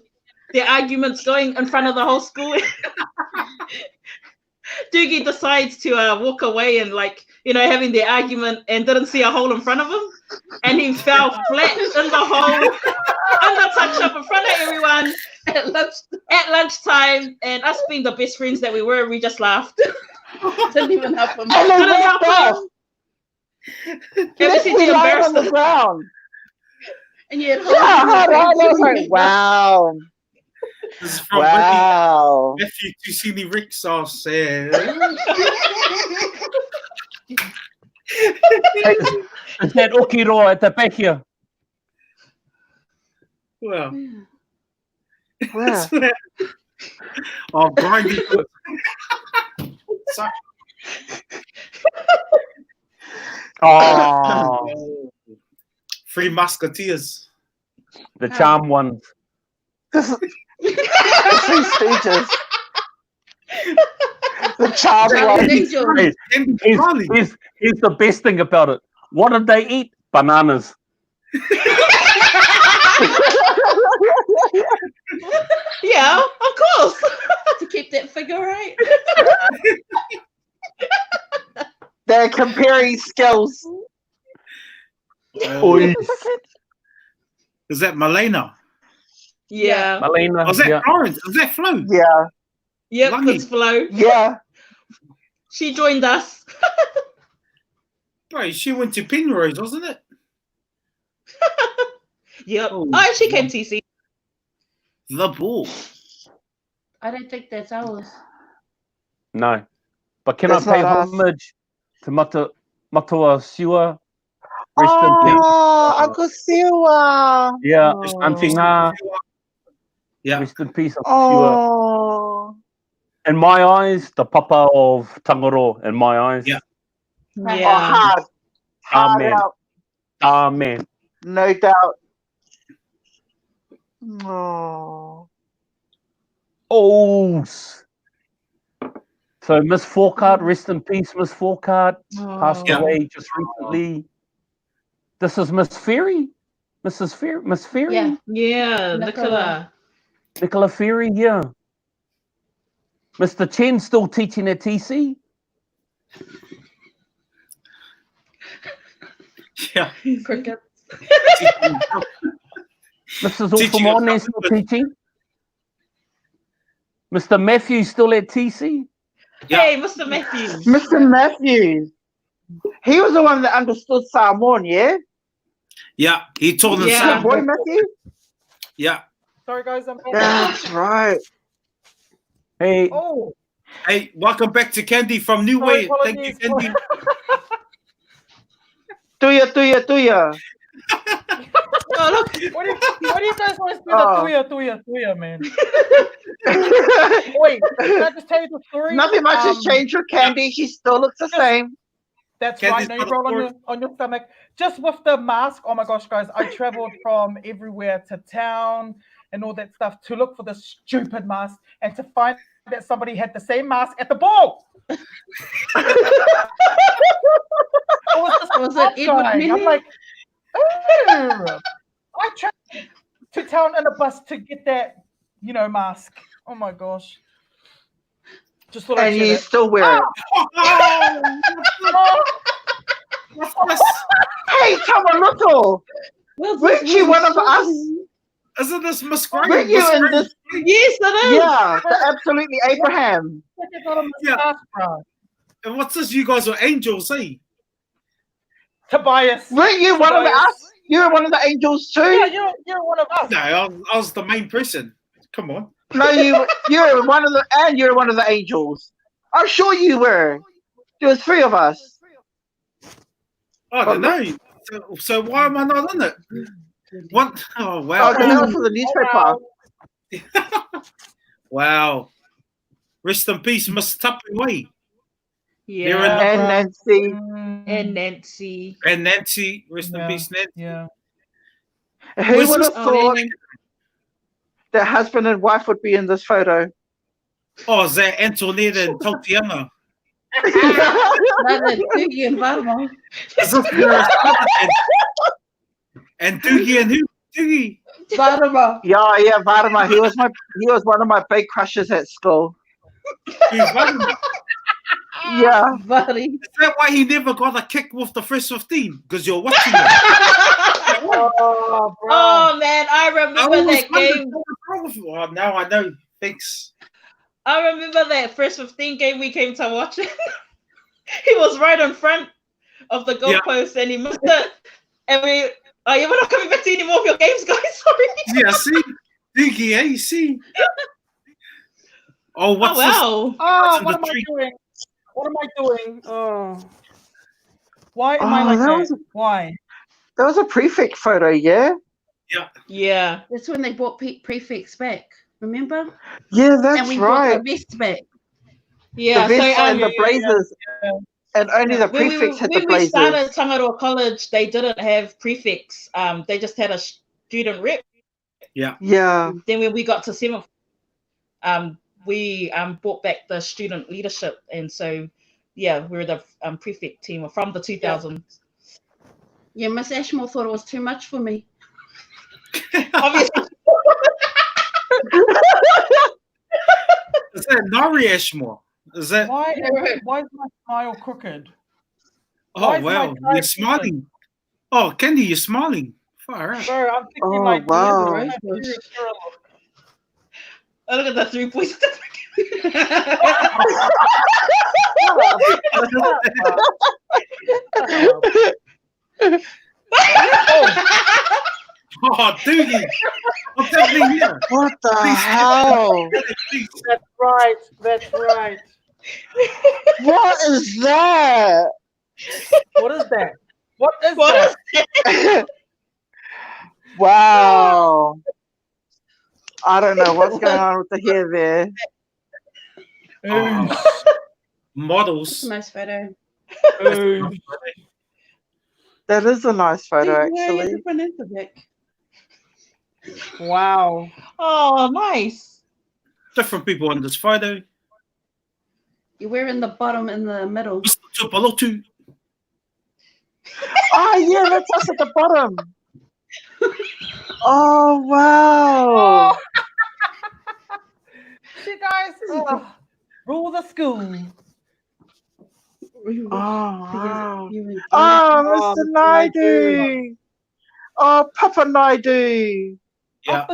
arguments going in front of the whole school. Doogie decides to walk away and, like, you know, having their argument and didn't see a hole in front of him, and he fell flat in the hole in the tuck shop in front of everyone at lunchtime. And us being the best friends that we were, we just laughed. Didn't even help him. And they walked off. We lying on the ground. And you had I was like, wow. This is from wow. Matthew Tusini Ricks are saying. Is that Okiro at the back here? Well. Where? Oh, grinding. Sorry. Oh, Three Musketeers. the charm ones. The Three Stooges. The charm one. Here's the best thing about it. What did they eat? Bananas. Yeah, of course. To keep that figure right. They're comparing skills. Is that Malena? Yeah. Malena. Was that Florence? Was that Flo? Yeah. Yep, Lucky. it's Flo. Yeah. She joined us. Right, she went to Penrose, wasn't it? Yep. Oh, she came TC. The ball. I don't think that's ours. No. But can That's I pay not us. homage to Matua Siwa? Rest in peace. Oh, Uncle Siwa. Yeah, Oh. Antinga. Yeah. Rest in peace, Uncle Siwa. Oh. In my eyes, the papa of Tangaro, in my eyes. Yeah. Oh, hard. Hard Amen. out. Amen. No doubt. Oh. Oh. So Miss Forkard, rest in peace, Miss Forkard. Passed Yeah. away just recently. This is Miss Ferry? Miss Ferry? Yeah. Yeah, Nicola. Nicola Ferry, yeah. Mr. Chen still teaching at TC? Yeah. Cricket. Mrs. Orfamone still teaching? Mr. Matthews still at TC? Hey, Mr. Matthews. Mr. Matthews. He was the one that understood Samoan, yeah? Yeah, he told us. Yeah. Boy Matthew? Yeah. Sorry, guys, I'm back. That's right. Hey. Oh. Hey, welcome back to Candy from New Way. Thank you, Candy. Tuya. Oh, look. What do you guys want to say about Tuya, man? Wait, can I just tell you the story? Nothing much has changed with Candy. She still looks the same. That's Candy's right. No, you roll on your stomach. Just with the mask. Oh my gosh, guys! I traveled from everywhere to town and all that stuff to look for this stupid mask and to find that somebody had the same mask at the ball. Was it guy. I'm like, I traveled to town in a bus to get that, mask. Oh my gosh. Just thought and you still wear it. Hey, Tamaruto! Weren't you one of us? Isn't this Miss Gray? Weren't you in this? Yes, it is. Yeah, absolutely Abraham. Yeah. And what's this? You guys are angels, eh? Tobias. Weren't you one of us? You were one of the angels too? Yeah, you're one of us. No, I was the main person. Come on. No, you're one of the angels. I'm sure you were. There was 3 of us. I don't know. So why am I not in it? What? Oh wow! Oh, because that was for the newspaper. Wow. Rest in peace, Miss Tupperway. Yeah. And Nancy. And Nancy. And Nancy. Rest in peace, Nancy. Yeah. Who would have thought that husband and wife would be in this photo? Oh, is that Antoinette and Tatiana? Is this and Doogie and who? Doogie. Varma. Yeah, Varma. He was one of my big crushes at school. Yeah. Buddy. Is that why he never got a kick with the first 15? Because you're watching it. Oh man, I remember that game. Oh, now I know. Thanks. I remember that first 15 game we came to watch it. He was right in front of the goalpost and he missed it. And we're not coming back to any more of your games, guys. Sorry. Yeah, see? Doogie, eh? See? Oh, what's this? Oh, what am I doing? What am I doing? Oh. Why am I like that? Why? That was a prefect photo, yeah? Yeah. That's when they brought prefects back. Remember? Yeah, that's and we right. brought the vest back. Yeah, the vest and the blazers. And only the prefects had the blazers. When we started Tangaroa College, they didn't have prefects. They just had a student rep. Yeah. Yeah. Then when we got to 7th, we brought back the student leadership. And so, yeah, we're the prefect team from the 2000s. Yeah, Miss Ashmore thought it was too much for me. Obviously. Is that Nari Ashmore? Is that why is my smile crooked? Oh wow, you're smiling. Oh, Candy, you're smiling. Far out. Bro, I'm thinking like wow. Oh, look at the 3 points. Oh, Doogie. What's happening here? What the hell? That's right. What is that? What is that? What is that? Wow. I don't know what's going on with the hair there. Models. Nice photo. That is a nice photo, actually. Wow. Oh, nice. Different people on this photo. You're wearing the bottom in the middle. Oh, yeah, that's us at the bottom. Oh, wow. See, guys, rule the school. Oh, wow. Oh, Mr. Naidu. Oh, Papa Naidu. Yeah.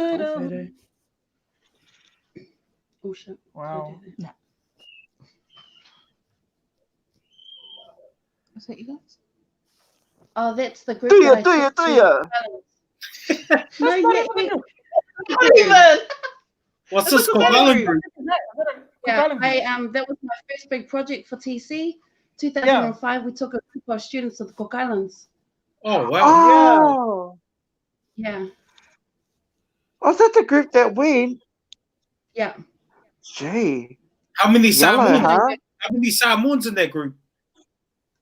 Oh, shit. Wow. Is that you guys? Oh, that's the group. Do you? No, yeah, Not even. What's this Cook Island group? Yeah, that was my first big project for TC. 2005, we took a group of students to the Cook Islands. Oh, wow. Oh. Yeah. Was that the group that went? Yeah. Gee. How many Yellow, Samoans? huh? How many Samoans in that group?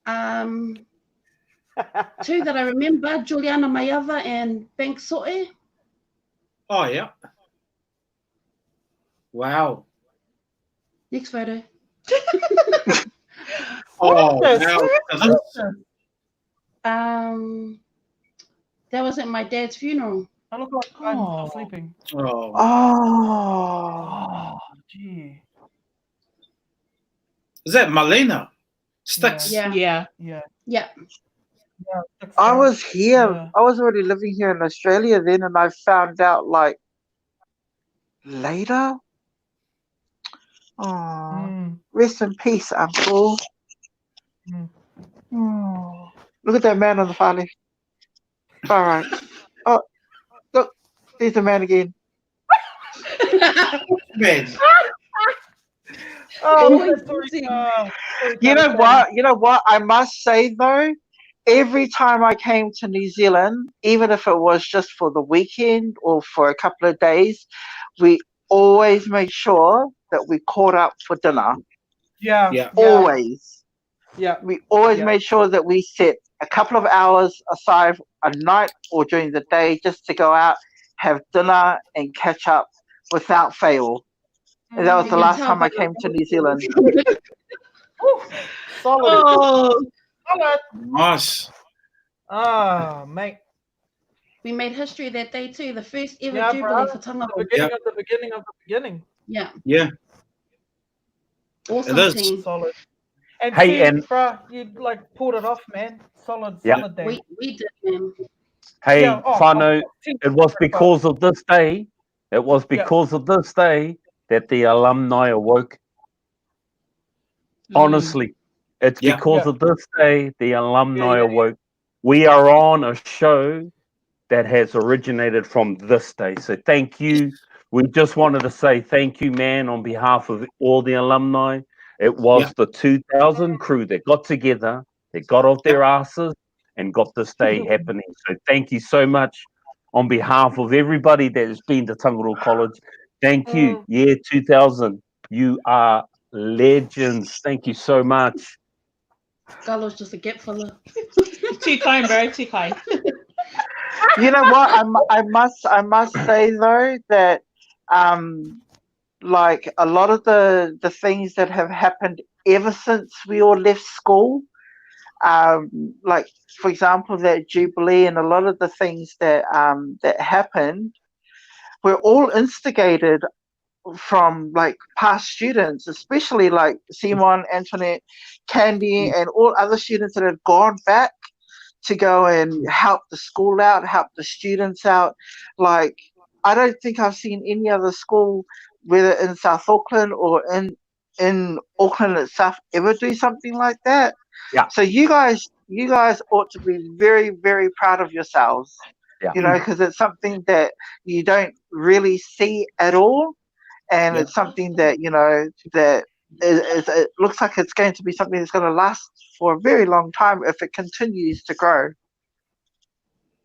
2 that I remember, Juliana Mayava and Bank Soe. Oh, yeah. Wow. Next photo. Oh, that was at my dad's funeral. I look like I'm sleeping. Oh. Oh, gee. Is that Malena? Sticks? Yeah. I was here. Yeah. I was already living here in Australia then, and I found out like later. Oh, rest in peace, Uncle. Oh, look at that man on the far left. All right. Oh, look, there's the man again. Man. You know what? You know what? I must say though, every time I came to New Zealand, even if it was just for the weekend or for a couple of days, we always made sure that we caught up for dinner. Yeah. Always. Yeah. We always made sure that we set a couple of hours aside a night or during the day just to go out, have dinner and catch up without fail. And that was the last time I came to New Zealand. Solid. Oh. Solid. Nice. Ah, mate. We made history that day too. The first ever Yeah, Jubilee bro. for Tonga. The beginning of the beginning of the beginning. Yeah. Yeah. Awesome It is. team. Solid. And Hey, see, and bro, you like pulled it off, man. Solid day. We did, man. hey, Yeah, Whānau, it was because of this day. It was because of this day that the alumni awoke. Honestly, it's because of this day the alumni awoke. We are on a show that has originated from this day. So thank you. We just wanted to say thank you, man, on behalf of all the alumni. It was the 2000 crew that got together, that got off their asses and got this day happening. So thank you so much on behalf of everybody that has been to Tangaroa College. Thank you. Yeah, 2000. You are legends. Thank you so much. Carlos just a gap filler. Too kind, bro. Too kind. You know what? I must say though that like a lot of the things that have happened ever since we all left school, like for example that Jubilee and a lot of the things that that happened, were all instigated from like past students, especially like Simon, Antoinette, Candy, and all other students that have gone back to go and help the school out, help the students out. Like, I don't think I've seen any other school, whether in South Auckland or in Auckland itself, ever do something like that. Yeah. So you guys ought to be very, very proud of yourselves. Yeah. You know, because it's something that you don't really see at all. And it's something that, you know, that it looks like it's going to be something that's going to last for a very long time if it continues to grow.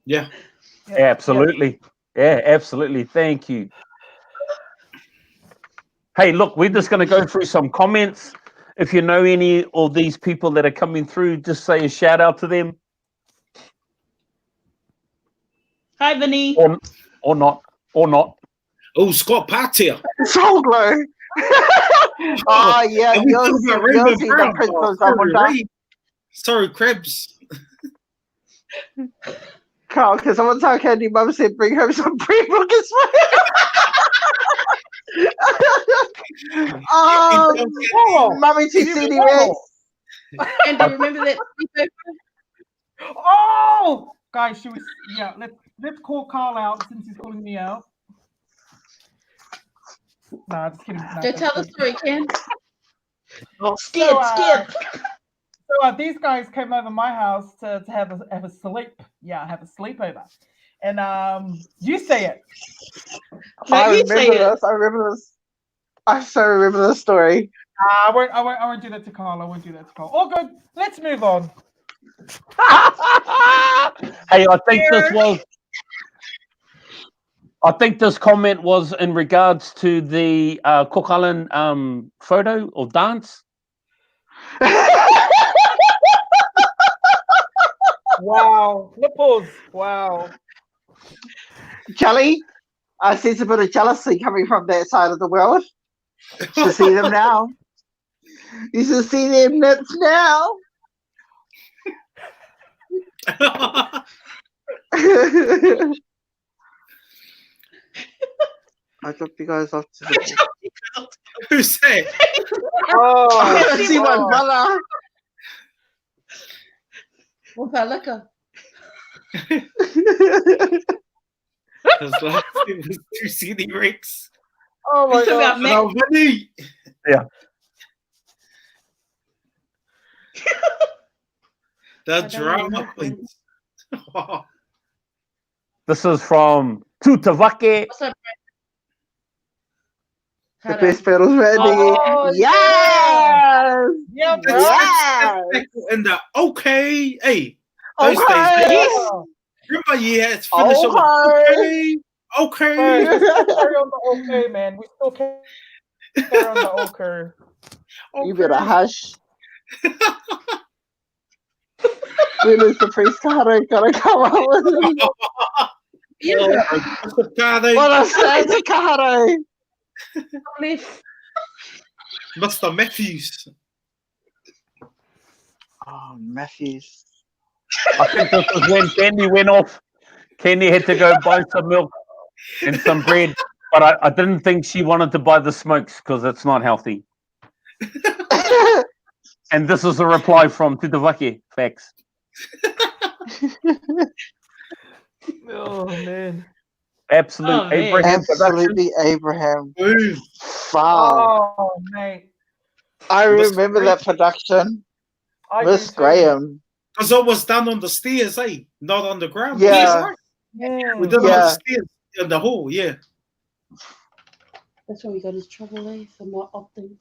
Yeah. Absolutely. Yeah, absolutely. Thank you. Hey, look, we're just going to go through some comments. If you know any of these people that are coming through, just say a shout out to them. Hi, Vinny. Or not. Oh, Scott Patia. Soglo. Oh, yeah. You'll see the Princess Amunda. Sorry, Krebs. Carl, because someone told Candy Mum said bring home some pre-book as well. Mummy Ticini Rex. And do you remember that? Oh, guys, should we? Yeah, let's call Carl out since he's calling me out. Nah, just kidding. Nah, Just tell the story, Ken. Oh, scared. So these guys came over my house to have a sleep. Yeah, have a sleepover. And you say it. I remember this. I so remember the story. I won't do that to Carl. I won't do that to Carl. All good. Let's move on. Hey, I think this comment was in regards to the Cook Island photo or dance. Wow, nipples. Wow. Jelly, I sense a bit of jealousy coming from that side of the world. You should see them now. You should see them nips now. I dropped you guys off to the... Who's that? Oh, see my brother. With our liquor. It was 2 CD Rex. Oh my god. Yeah. The drama queens. This is from Tutavake. What's up, the best battles ready. Yes! Yeah, yes! In the okay. Hey, those days. Remember, it's finished okay. Hey, we still carry on the okay, man. We still carry on the okay. You better hush. When is the priest gonna come up with it? What a Santa Caro. Mr. Matthews. Oh, Matthews. I think this was when Kenny went off. Kenny had to go buy some milk and some bread, but I didn't think she wanted to buy the smokes because it's not healthy. And this is a reply from Tutavake. Facts. Oh man. Absolute Abraham. Absolutely Abraham. Wow. Oh mate. I remember that production. Miss Graham. Because it was done on the stairs, not on the ground. Yeah. Right? We did it on the stairs in the hall, yeah. That's why we got his trouble, for not opting.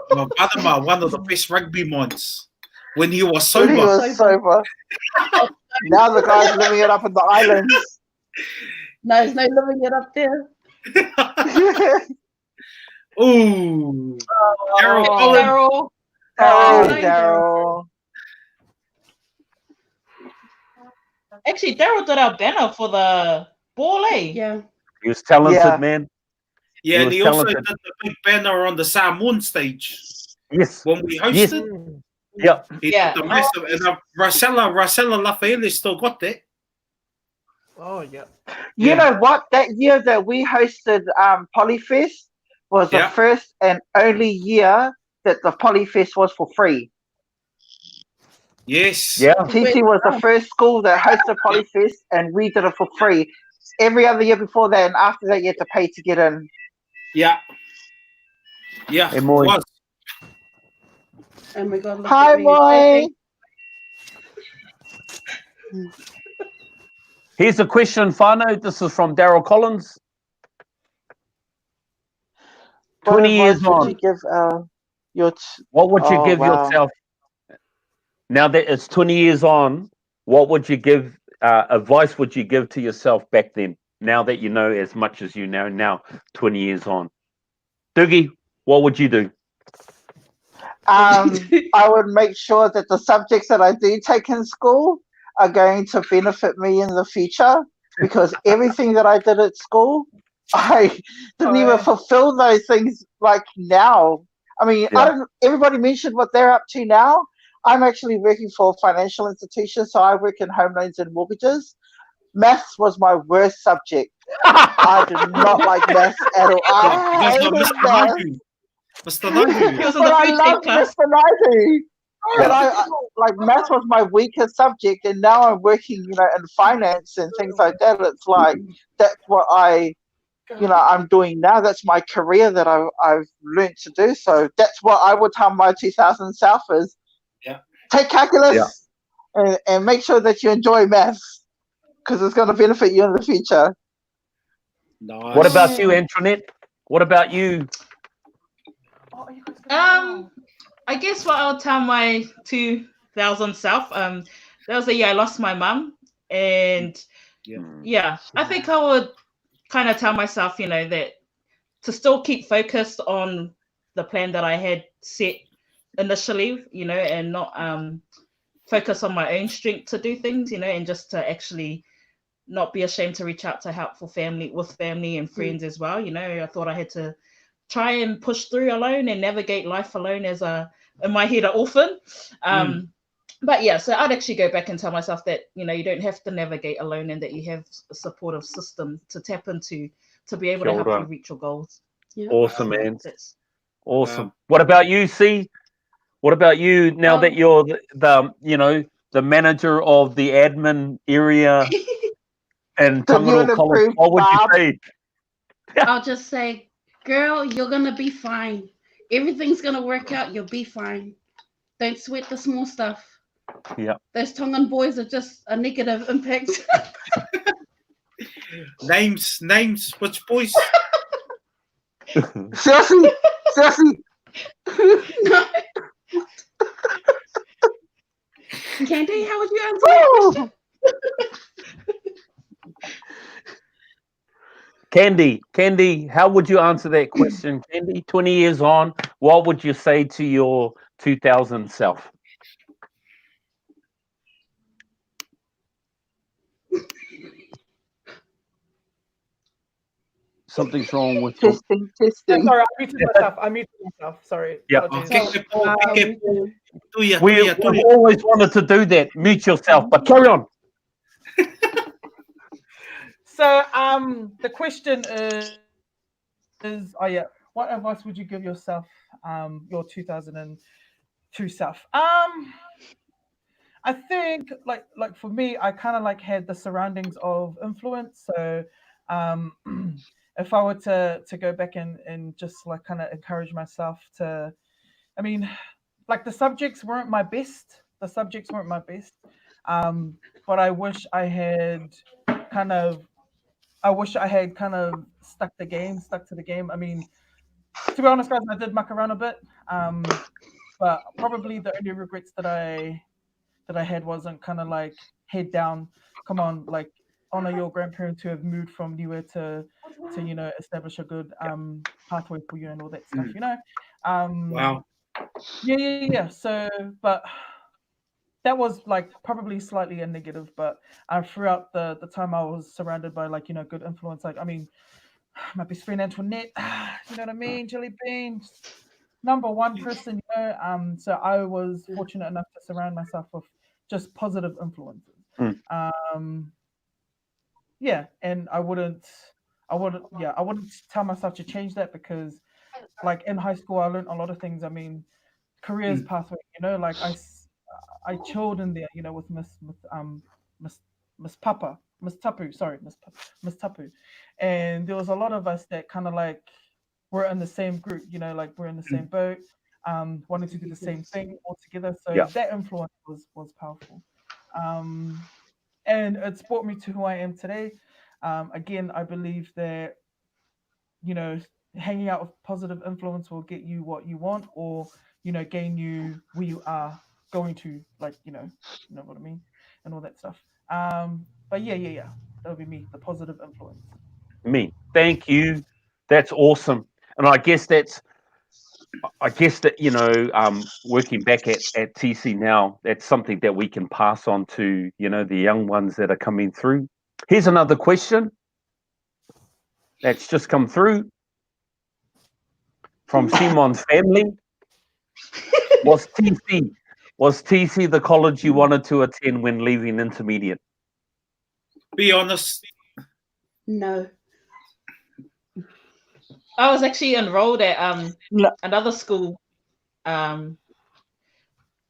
My brother, one of the best rugby minds. When he was sober. Now the guy's living it up in the islands. No, he's not living it up there. Ooh. Daryl. Daryl. Actually, Daryl did our banner for the ball, Yeah. He was talented, man. Yeah, and he also did the big banner on the Samoan stage. Yes. When we hosted. Yes. He did the massive, and Rosella Lafayette still got that. Oh, yeah. You know what? That year that we hosted Polyfest was the first and only year that the Polyfest was for free. Yes. Yeah. TC was the first school that hosted Polyfest, and we did it for free. Every other year before that and after that, you had to pay to get in. Yeah. Yeah. It was. Oh my god. Hi, boy. Here's a question, Fano. This is from Daryl Collins. 20 years would on. you give your? What would you give wow. yourself now that it's 20 years on? What would you give? Advice would you give to yourself back then? Now that you know as much as you know now, 20 years on, Doogie, what would you do? I would make sure that the subjects that I do take in school are going to benefit me in the future, because everything that I did at school, I didn't even fulfill those things like now. I mean, I don't. Everybody mentioned what they're up to now. I'm actually working for a financial institution, so I work in home loans and mortgages. Maths was my worst subject. I did not like maths at all. I hated maths. Mr. Naidu. But I love Mr. Naidu. And I like maths was my weakest subject, and now I'm working, in finance and things like that. It's like that's what I'm doing now. That's my career that I've learned to do. So that's what I would tell my 2000 self is take calculus and make sure that you enjoy maths, because it's going to benefit you in the future. Nice. What about you, Antoinette? What about you? I guess what I'll tell my 2000 self, there was a year I lost my mum, and I think I would kind of tell myself, that to still keep focused on the plan that I had set initially, and not focus on my own strength to do things, and just to actually not be ashamed to reach out to help with family and friends as well. I thought I had to try and push through alone and navigate life alone as in my head, an orphan. But yeah, so I'd actually go back and tell myself that, you don't have to navigate alone, and that you have a supportive system to tap into to be able to help you reach your goals. Awesome, man. Awesome. What about you, C? What about you now that you're the manager of the admin area in Tangaroa College? What would you say? I'll just say, girl, you're going to be fine. Everything's going to work out. You'll be fine. Don't sweat the small stuff. Yeah. Those Tongan boys are just a negative impact. Names, which boys? Sassy. No. Candy, how would you answer that question? Candy, how would you answer that question? Candy, 20 years on, what would you say to your 2000 self? Something's wrong with testing. Sorry, I muted myself. Sorry. Yeah. We've always wanted to do that. Mute yourself, but carry on. So the question is what advice would you give yourself, your 2002 self? I think like for me, I kind of had the surroundings of influence. So if I were to go back and just kind of encourage myself to, the subjects weren't my best. But I wish I had kind of stuck to the game. To be honest, guys, I did muck around a bit. But probably the only regrets that I had wasn't kind of head down. Come on, honor your grandparents who have moved from nowhere to establish a good pathway for you and all that stuff. Wow. Yeah. So, but that was probably slightly a negative, but throughout the time I was surrounded by good influence. My best friend Antoinette, you know what I mean? Jelly Beans, number one person, so I was fortunate enough to surround myself with just positive influences. Yeah, and I wouldn't tell myself to change that, because in high school I learned a lot of things. Careers pathway, I chilled in there, with Miss Tapu, and there was a lot of us that kind of were in the same group, we're in the same boat, wanting to do the same thing all together. So that influence was powerful, and it's brought me to who I am today. Again, I believe that hanging out with positive influence will get you what you want, or gain you where you are going to, like you know what I mean, and all that stuff. But yeah, that would be me, the positive influence. Me, thank you. That's awesome, and I guess that working back at TC now, that's something that we can pass on to the young ones that are coming through. Here's another question that's just come through from Simon's family. Was TC the college you wanted to attend when leaving intermediate? Be honest. No. I was actually enrolled at another school. I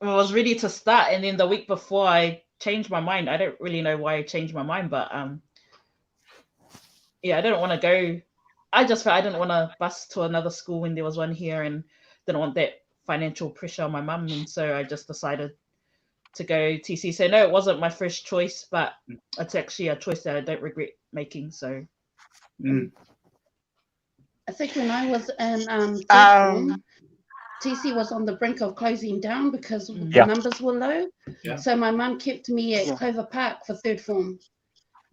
was ready to start, and then the week before I changed my mind. I don't really know why I changed my mind, but yeah, I didn't want to go. I just felt I didn't want to bus to another school when there was one here, and didn't want that financial pressure on my mum, and so I just decided to go TC. So no, it wasn't my first choice, but it's actually a choice that I don't regret making. So I think when I was in third form, TC was on the brink of closing down because the numbers were low. So my mum kept me at Clover Park for third form.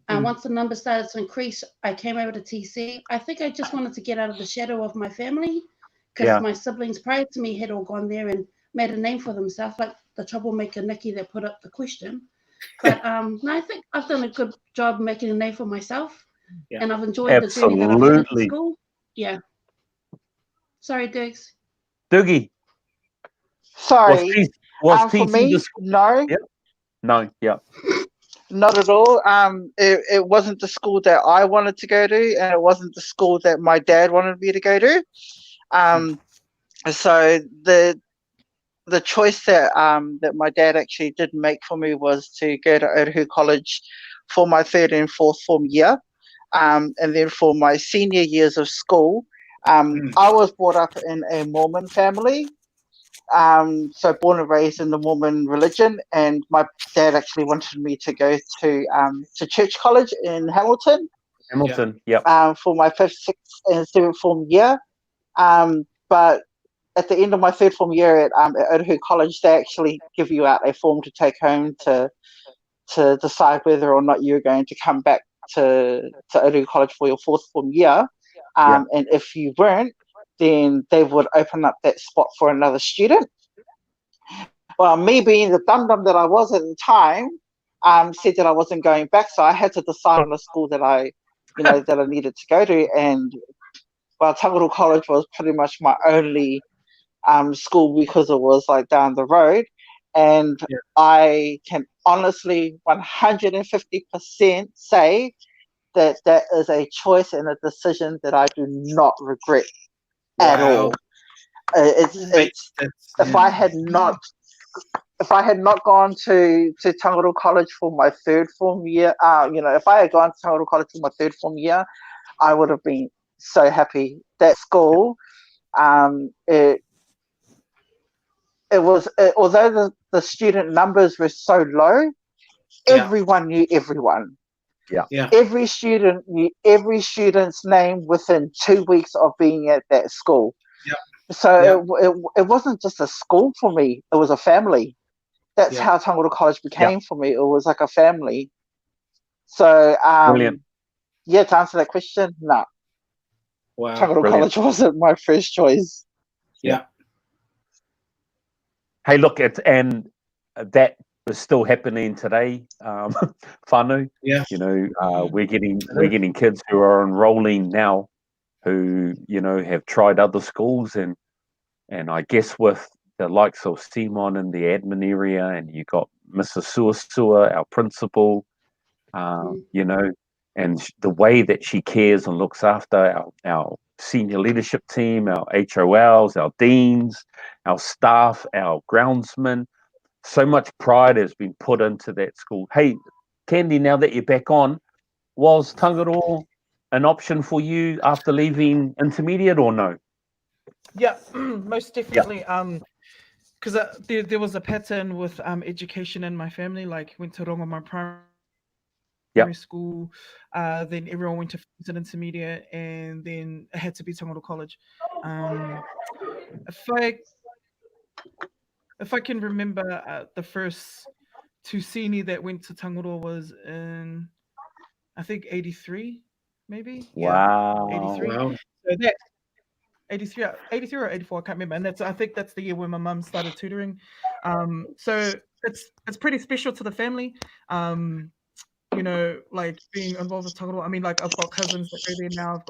And once the numbers started to increase, I came over to TC. I think I just wanted to get out of the shadow of my family, because my siblings prior to me had all gone there and made a name for themselves, like the troublemaker Nikki that put up the question. But no, I think I've done a good job making a name for myself, and I've enjoyed the journey that I've had at the school. Yeah. Sorry, Diggs. Doogie. Sorry. Was for me, no. Yep. No, yeah. Not at all. It wasn't the school that I wanted to go to, and it wasn't the school that my dad wanted me to go to. So the choice that that my dad actually did make for me was to go to Otahu College for my third and fourth form year, and then for my senior years of school. I was brought up in a Mormon family. So born and raised in the Mormon religion, and my dad actually wanted me to go to Church College in Hamilton. For my fifth, sixth, and seventh form year. But at the end of my third form year at Otahu College, they actually give you out a form to take home to decide whether or not you're going to come back to Otahu College for your fourth form year. And if you weren't, then they would open up that spot for another student. Well, me being the dum-dum that I was at the time, said that I wasn't going back, so I had to decide on a school that I needed to go to, and Tangaro College was pretty much my only school, because it was like down the road, and I can honestly 150% say that that is a choice and a decision that I do not regret at all. If I had not gone to Tangaro College for my third form year, if I had gone to Tangaro College for my third form year, I would have been so happy. That school, it was, although the student numbers were so low, everyone knew everyone. Every student knew every student's name within 2 weeks of being at that school. So it wasn't just a school for me, it was a family. That's how Tangaro College became for me. It was like a family. So to answer that question, no. Tangaro College wasn't my first choice. Hey, look, and that is still happening today. Whānau. We're getting kids who are enrolling now, who have tried other schools, and I guess with the likes of Simon in the admin area, and you got Mrs. Suasua, our principal, and the way that she cares and looks after our senior leadership team, our HOLs, our deans, our staff, our groundsmen. So much pride has been put into that school. Hey, Candy, now that you're back on, was Tangaro an option for you after leaving intermediate, or no? Yeah, most definitely. Because there was a pattern with education in my family. Like, went to Rongomar Primary primary school. Then everyone went to an intermediate, and then it had to be Tangaro College. If I can remember, the first Tusini that went to Tangaro was in, I think, 83, maybe. Wow. Yeah, 83. Wow. So that 83 or 84, I can't remember. And I think that's the year when my mum started tutoring. So it's pretty special to the family. You know, like being involved with Tangaro. I mean, like I've got cousins that go there now.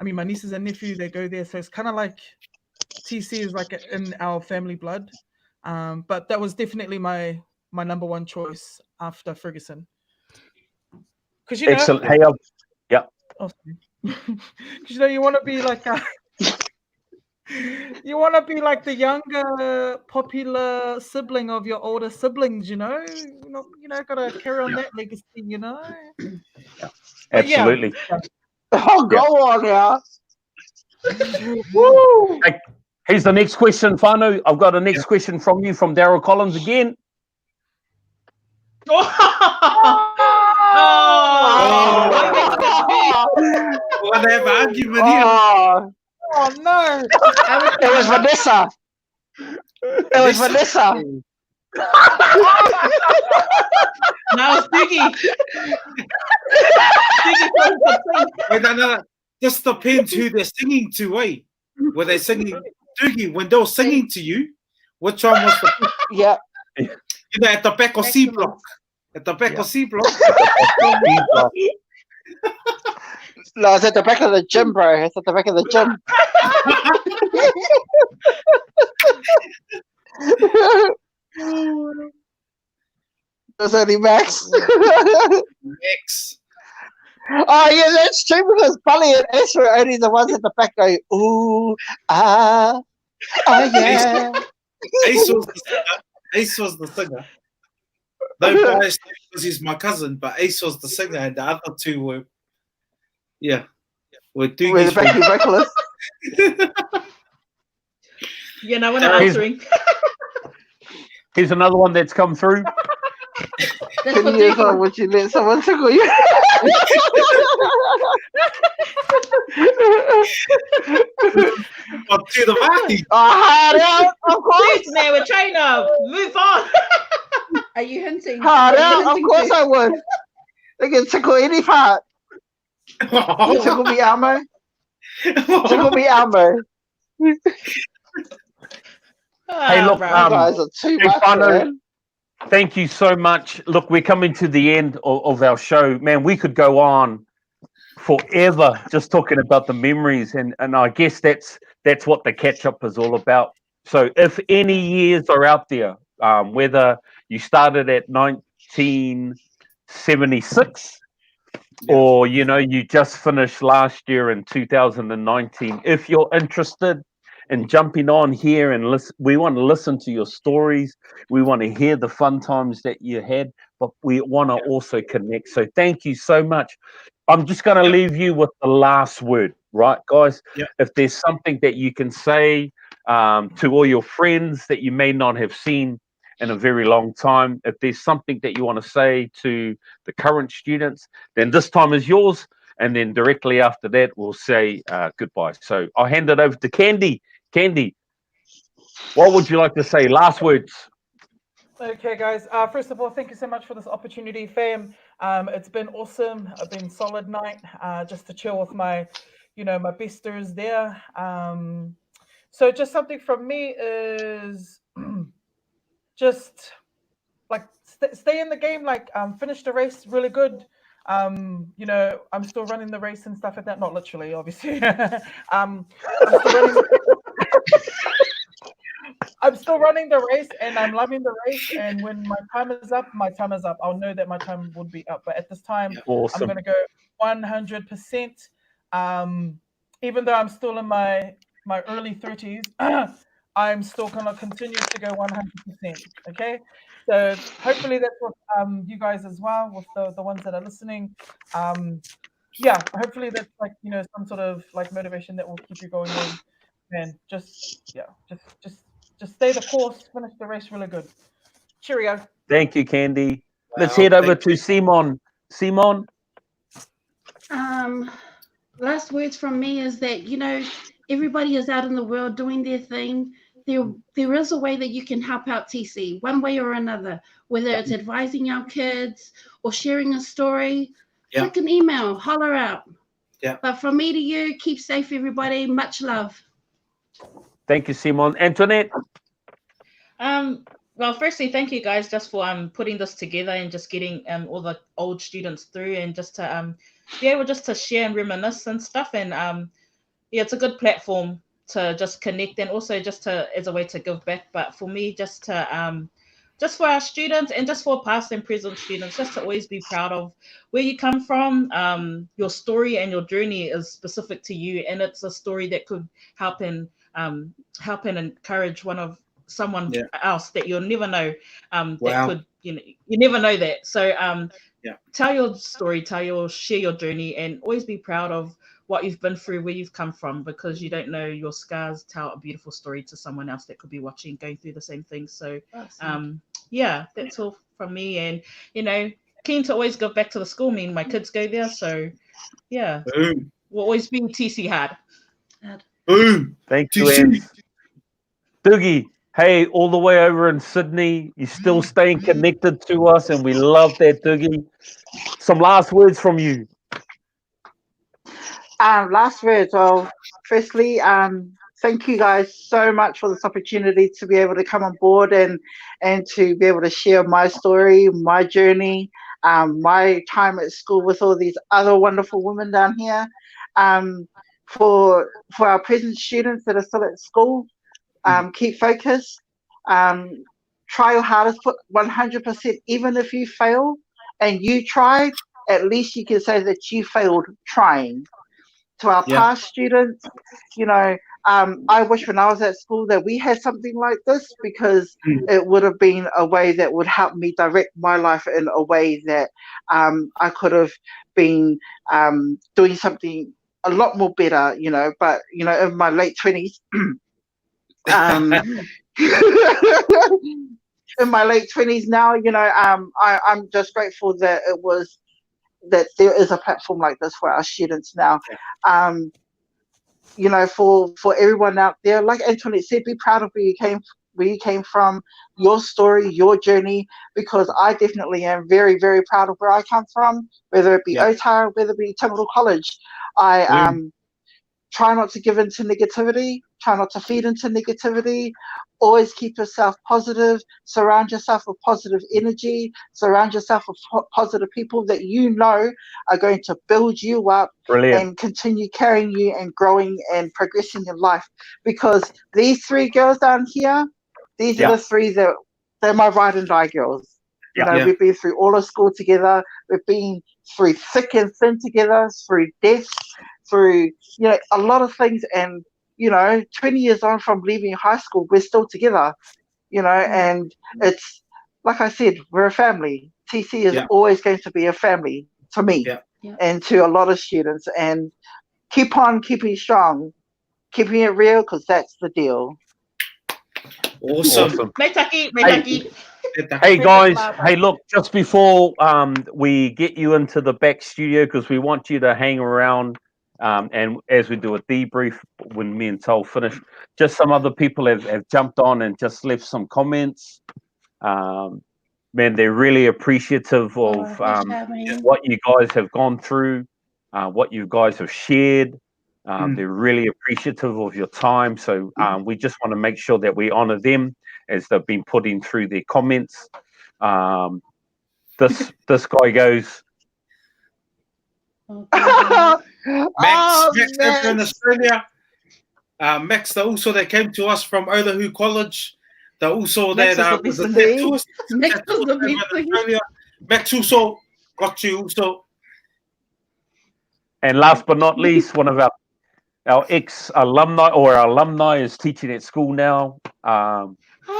My nieces and nephew, they go there. So it's kind of like TC is like in our family blood. But that was definitely my number one choice after Ferguson. Because Excellent. Hey, yeah. Because you want to be like you want to be like the younger, popular sibling of your older siblings. You know, gotta carry on that legacy. You know. Absolutely. Oh, go on, yeah. Woo! Hey, here's the next question, Whānau. I've got a next question from you, from Daryl Collins again. What an argument here. Oh no! It was Vanessa. It was Vanessa. Now Stiggy. Wait, no. This depends who they're singing to, eh? Were they singing Doogie when they were singing to you? Which one was the Yeah. You know, at the back of C block. At the back of C block. No, it's at the back of the gym, bro. It's at the back of the gym. There's only Max. Max. Oh, yeah, that's true, because Bully and Ace were only the ones at the back going, ooh, ah, oh, yeah. Ace was the singer. Ace was the singer. No bias because he's my cousin, but Ace was the singer, and the other two were, were the backing vocalists. Yeah, no one answering. Here's another one that's come through. 10 years old, would you let someone tickle you? To the party. Oh, of course. Now we're trying to move on. Are you hinting? Of course I would. They can tickle any part. Tickle me, Elmo. Tickle me, Elmo. Hey, look, you guys are too much, man. Thank you so much. Look, we're coming to the end of our show. Man, we could go on forever just talking about the memories, and I guess that's what the catch-up is all about. So if any years are out there, whether you started at 1976 or, you just finished last year in 2019, if you're interested and jumping on here and listen, we want to listen to your stories. We want to hear the fun times that you had, but we want to also connect. So thank you so much. I'm just going to leave you with the last word, right, guys? If there's something that you can say to all your friends that you may not have seen in a very long time, if there's something that you want to say to the current students, then this time is yours. And then directly after that, we'll say goodbye. So I'll hand it over to Candy. Candy, what would you like to say? Last words. Okay, guys. First of all, thank you so much for this opportunity, fam. It's been awesome. It's been solid night just to chill with my besters there. So just something from me is just like stay in the game, like finish the race really good. I'm still running the race and stuff like that. Not literally, obviously. I'm still running the race, and I'm loving the race. And when my time is up, my time is up. I'll know that my time would be up. But at this time, awesome. I'm going to go 100%. Even though I'm still in my early 30s, I'm still going to continue to go 100%. Okay? So hopefully that's what you guys as well, with the ones that are listening. Hopefully that's like, some sort of like motivation that will keep you going on. And just stay the course, finish the race really good. Cheerio. Thank you, Candy. Let's head over to Simon. Simon? Last words from me is that, you know, everybody is out in the world doing their thing. There is a way that you can help out TC, one way or another, whether it's advising our kids or sharing a story. Click an email, holler out. But from me to you, keep safe, everybody. Much love. Thank you, Simon. Antoinette? Well, firstly, thank you guys just for putting this together and just getting all the old students through, and just to be able just to share and reminisce and stuff. And yeah, it's a good platform to just connect, and also just to as a way to give back. But for me, just to just for our students and just for past and present students, just to always be proud of where you come from. Your story and your journey is specific to you, and it's a story that could help and encourage someone else that you'll never know. That could, you know, you never know that. So tell your story, share your journey, and always be proud of what you've been through, where you've come from, because you don't know, your scars tell a beautiful story to someone else that could be watching, going through the same thing. So yeah, that's all from me. And, you know, keen to always go back to the school. I mean, my kids go there, so yeah, we'll always be TC hard. Boom. Thank you, Ange. Doogie, hey, all the way over in Sydney, you're still staying connected to us, and we love that, Doogie. Some last words from you. Last words. Well, firstly, thank you guys so much for this opportunity to be able to come on board and to be able to share my story, my journey, my time at school with all these other wonderful women down here. For our present students that are still at school, keep focused. Try your hardest, put 100%. Even if you fail and you tried, at least you can say that you failed trying. To our past students, you know, I wish when I was at school that we had something like this, because it would have been a way that would help me direct my life in a way that I could have been doing something a lot more better, you know. But, you know, in my late 20s, in my late 20s now, you know, I'm just grateful that that there is a platform like this for our students now. You know, for everyone out there, like Antoinette said, be proud of where you came from, your story, your journey, because I definitely am very, very proud of where I come from, whether it be Otara, whether it be Tangaro College. I try not to give into negativity, try not to feed into negativity, always keep yourself positive, surround yourself with positive energy, surround yourself with positive people that you know are going to build you up and continue carrying you and growing and progressing in life. Because these three girls down here, these are the three that they're my ride and die girls. You know, we've been through all of school together, we've been through thick and thin together, through deaths, through, you know, a lot of things. And, you know, 20 years on from leaving high school, we're still together, you know. And it's, like I said, we're a family. TC is always going to be a family to me and to a lot of students. And keep on keeping strong, keeping it real, because that's the deal. Awesome. Hey guys, hey look, just before we get you into the back studio, because we want you to hang around, and as we do a debrief when me and Tol finish, just some other people have jumped on and just left some comments. Man, they're really appreciative of what you guys have gone through, what you guys have shared. They're really appreciative of your time. So we just want to make sure that we honor them as they've been putting through their comments. This guy goes, Max in Australia. Max, they came to us from Otahu College. They also Max also got you also. And last but not least, one of our ex-alumni or our alumni is teaching at school now.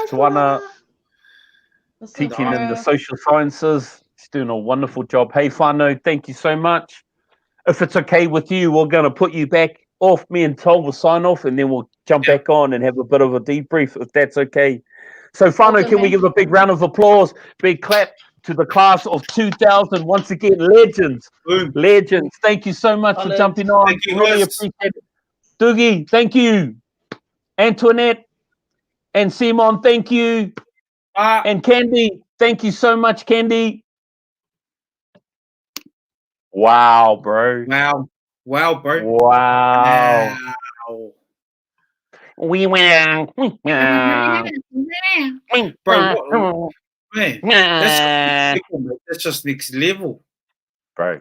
Tawana, teaching in the social sciences. She's doing a wonderful job. Hey, Whānau, thank you so much. If it's okay with you, we're going to put you back off. Me and Tol will sign off, and then we'll jump back on and have a bit of a debrief, if that's okay. So, Whānau, can we give a big round of applause, big clap to the class of 2000. Once again, legends. Legends. Thank you so much for jumping on. Thank you, Really guys. appreciate it. Doogie, thank you. Antoinette and Simon, thank you. And Candy, thank you so much, Candy. Wow, bro. Wow, bro. Wow. We went. Bro, man, that's just next level. Bro,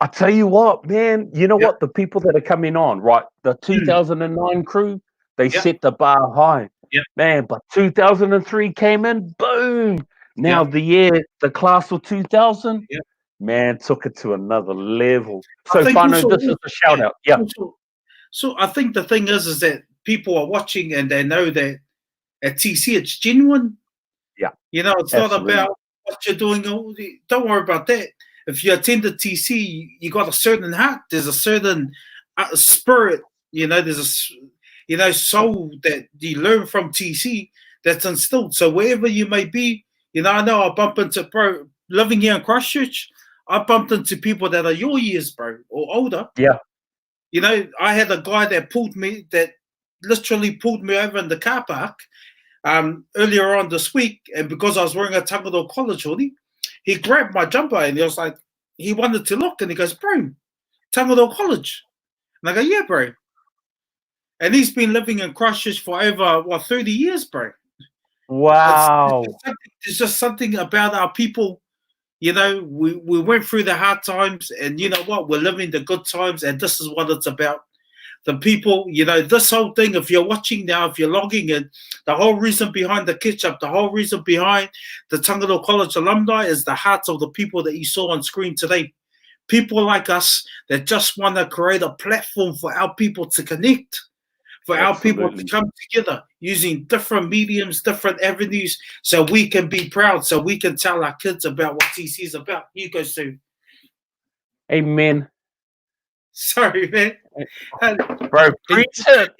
I tell you what, man, you know what? The people that are coming on, right? The 2009 crew, they set the bar high. Man, but 2003 came in, boom. Now the class of 2000, man, took it to another level. So, Fano, this is a shout out. Yeah. So I think the thing is that people are watching and they know that at TC it's genuine. Yeah. You know, it's not about what you're doing. Don't worry about that. If you attend the TC, you got a certain heart. There's a certain spirit. You know, there's a soul that you learn from TC that's instilled. So wherever you may be, you know, I know I bump into living here in Christchurch. I bumped into people that are your years, bro, or older. Yeah. You know, I had a guy that literally pulled me over in the car park earlier on this week, and because I was wearing a Tangador College hoodie, he grabbed my jumper and he was like, he wanted to look, and he goes, bro, Tangador College. And I go, yeah, bro. And he's been living in Christchurch for over 30 years, bro. Wow. It's just something about our people. You know, we went through the hard times, and you know what? We're living the good times, and this is what it's about. The people, you know, this whole thing, if you're watching now, if you're logging in, the whole reason behind the KETCHUP, the whole reason behind the Tangador College alumni is the hearts of the people that you saw on screen today. People like us that just want to create a platform for our people to connect, for our people to come together using different mediums, different avenues, so we can be proud, so we can tell our kids about what TC is about. You go, Sue. Amen. Sorry, man. Bro, preach it.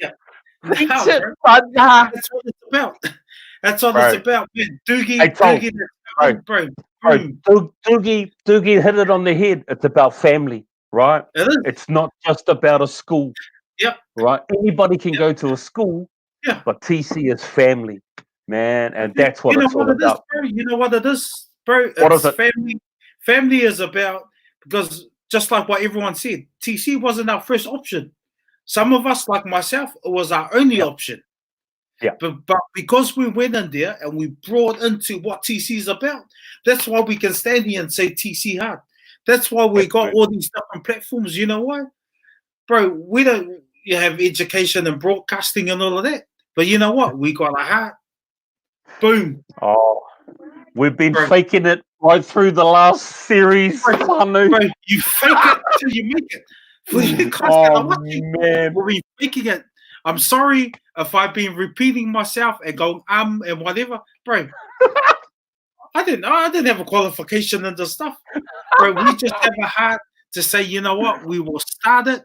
Preach it, brother. That's what it's about. That's what it's about, man. Doogie, Doogie hit it on the head. It's about family, right? It is. It's not just about a school. Yep. Right? Anybody can go to a school, but TC is family, man, and that's what it's all about. You know what it is, bro? What is it? Family. Family is about, because just like what everyone said, TC wasn't our first option. Some of us, like myself, it was our only option. Yeah. But because we went in there and we brought into what TC is about, that's why we can stand here and say TC hard. That's why we got all these different platforms. You know why? Bro, we don't have education and broadcasting and all of that. But you know what? We got a heart. Boom. Oh, we've been faking it right through the last series. Bro, you fake it till you make it. For you guys that are watching, man. we'll be faking it. I'm sorry if I've been repeating myself and going and whatever, bro. I didn't have a qualification in this stuff, bro. We just have a heart to say, you know what, we will start it,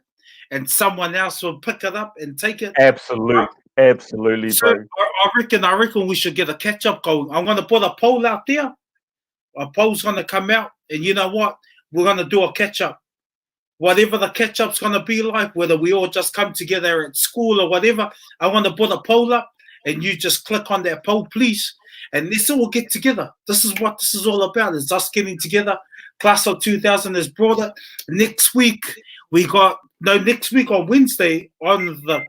and someone else will pick it up and take it. Absolutely, so bro. I reckon we should get a catch-up going. I'm going to put a poll out there. A poll's going to come out, and you know what? We're going to do a catch-up. Whatever the catch-up's going to be like, whether we all just come together at school or whatever, I want to put a poll up, and you just click on that poll, please, and let's all get together. This is what this is all about. It's us getting together. Class of 2000 has brought it. Next week on Wednesday on the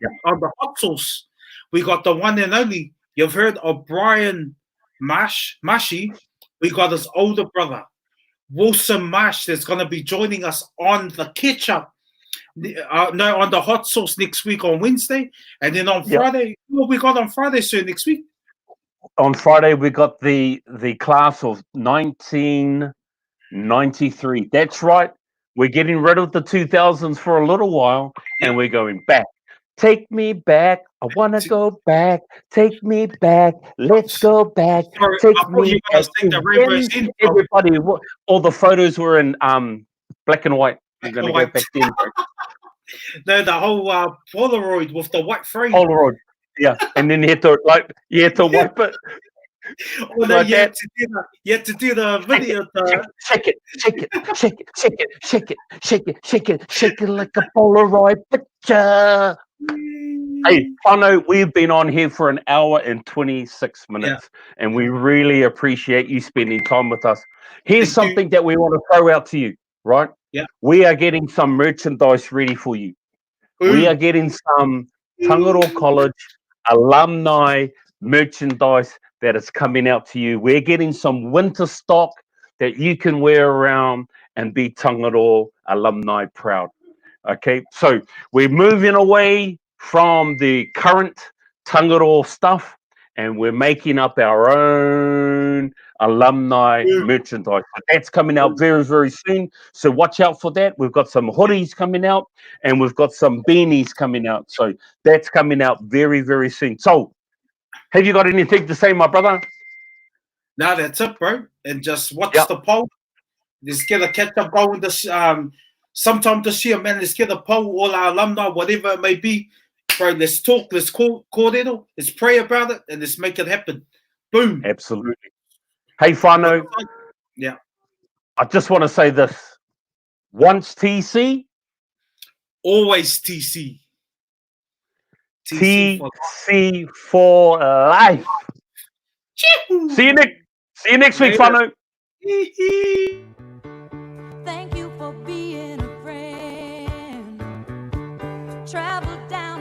hot sauce, we got the one and only. You've heard of Brian Marshy. We got his older brother, Wilson Marsh, that's going to be joining us on the KETCHUP. On the hot sauce next week on Wednesday. And then on Friday, what we got on Friday, sir, next week? On Friday, we got the class of 1993. That's right. We're getting rid of the 2000s for a little while, and we're going back. Take me back. I want to go back. Take me back. Let's go back. Take me back. Everybody, all the photos were in black and white. We're going to go back then. No, the whole Polaroid with the white frame. Polaroid, yeah. And then you had to wipe it. Oh, no, Like you had that. to do the, you had to do the video. Shake it, shake it, shake it, shake it, shake it, shake it, shake it, shake it like a Polaroid picture. Hey, Whānau, we've been on here for an hour and 26 minutes, and we really appreciate you spending time with us. Here's something that we want to throw out to you, right? Yeah. We are getting some merchandise ready for you. We are getting some Tangaroa College alumni merchandise that is coming out to you. We're getting some winter stock that you can wear around and be Tangaroa alumni proud. Okay, so we're moving away from the current Tangaroa stuff and we're making up our own alumni merchandise. That's coming out very, very soon. So watch out for that. We've got some hoodies coming out and we've got some beanies coming out. So that's coming out very, very soon. So have you got anything to say, my brother? No, that's it, bro. And just watch the poll. Let's get a catch-up going this sometime this year, man. Let's get a poll, all our alumni, whatever it may be. Bro, let's talk, let's call it, let's pray about it, and let's make it happen. Boom. Absolutely. Hey, Whānau. Yeah. I just want to say this. Once TC, always TC. TC for life. See you next week, Whānau. Thank you for being a friend. Travel down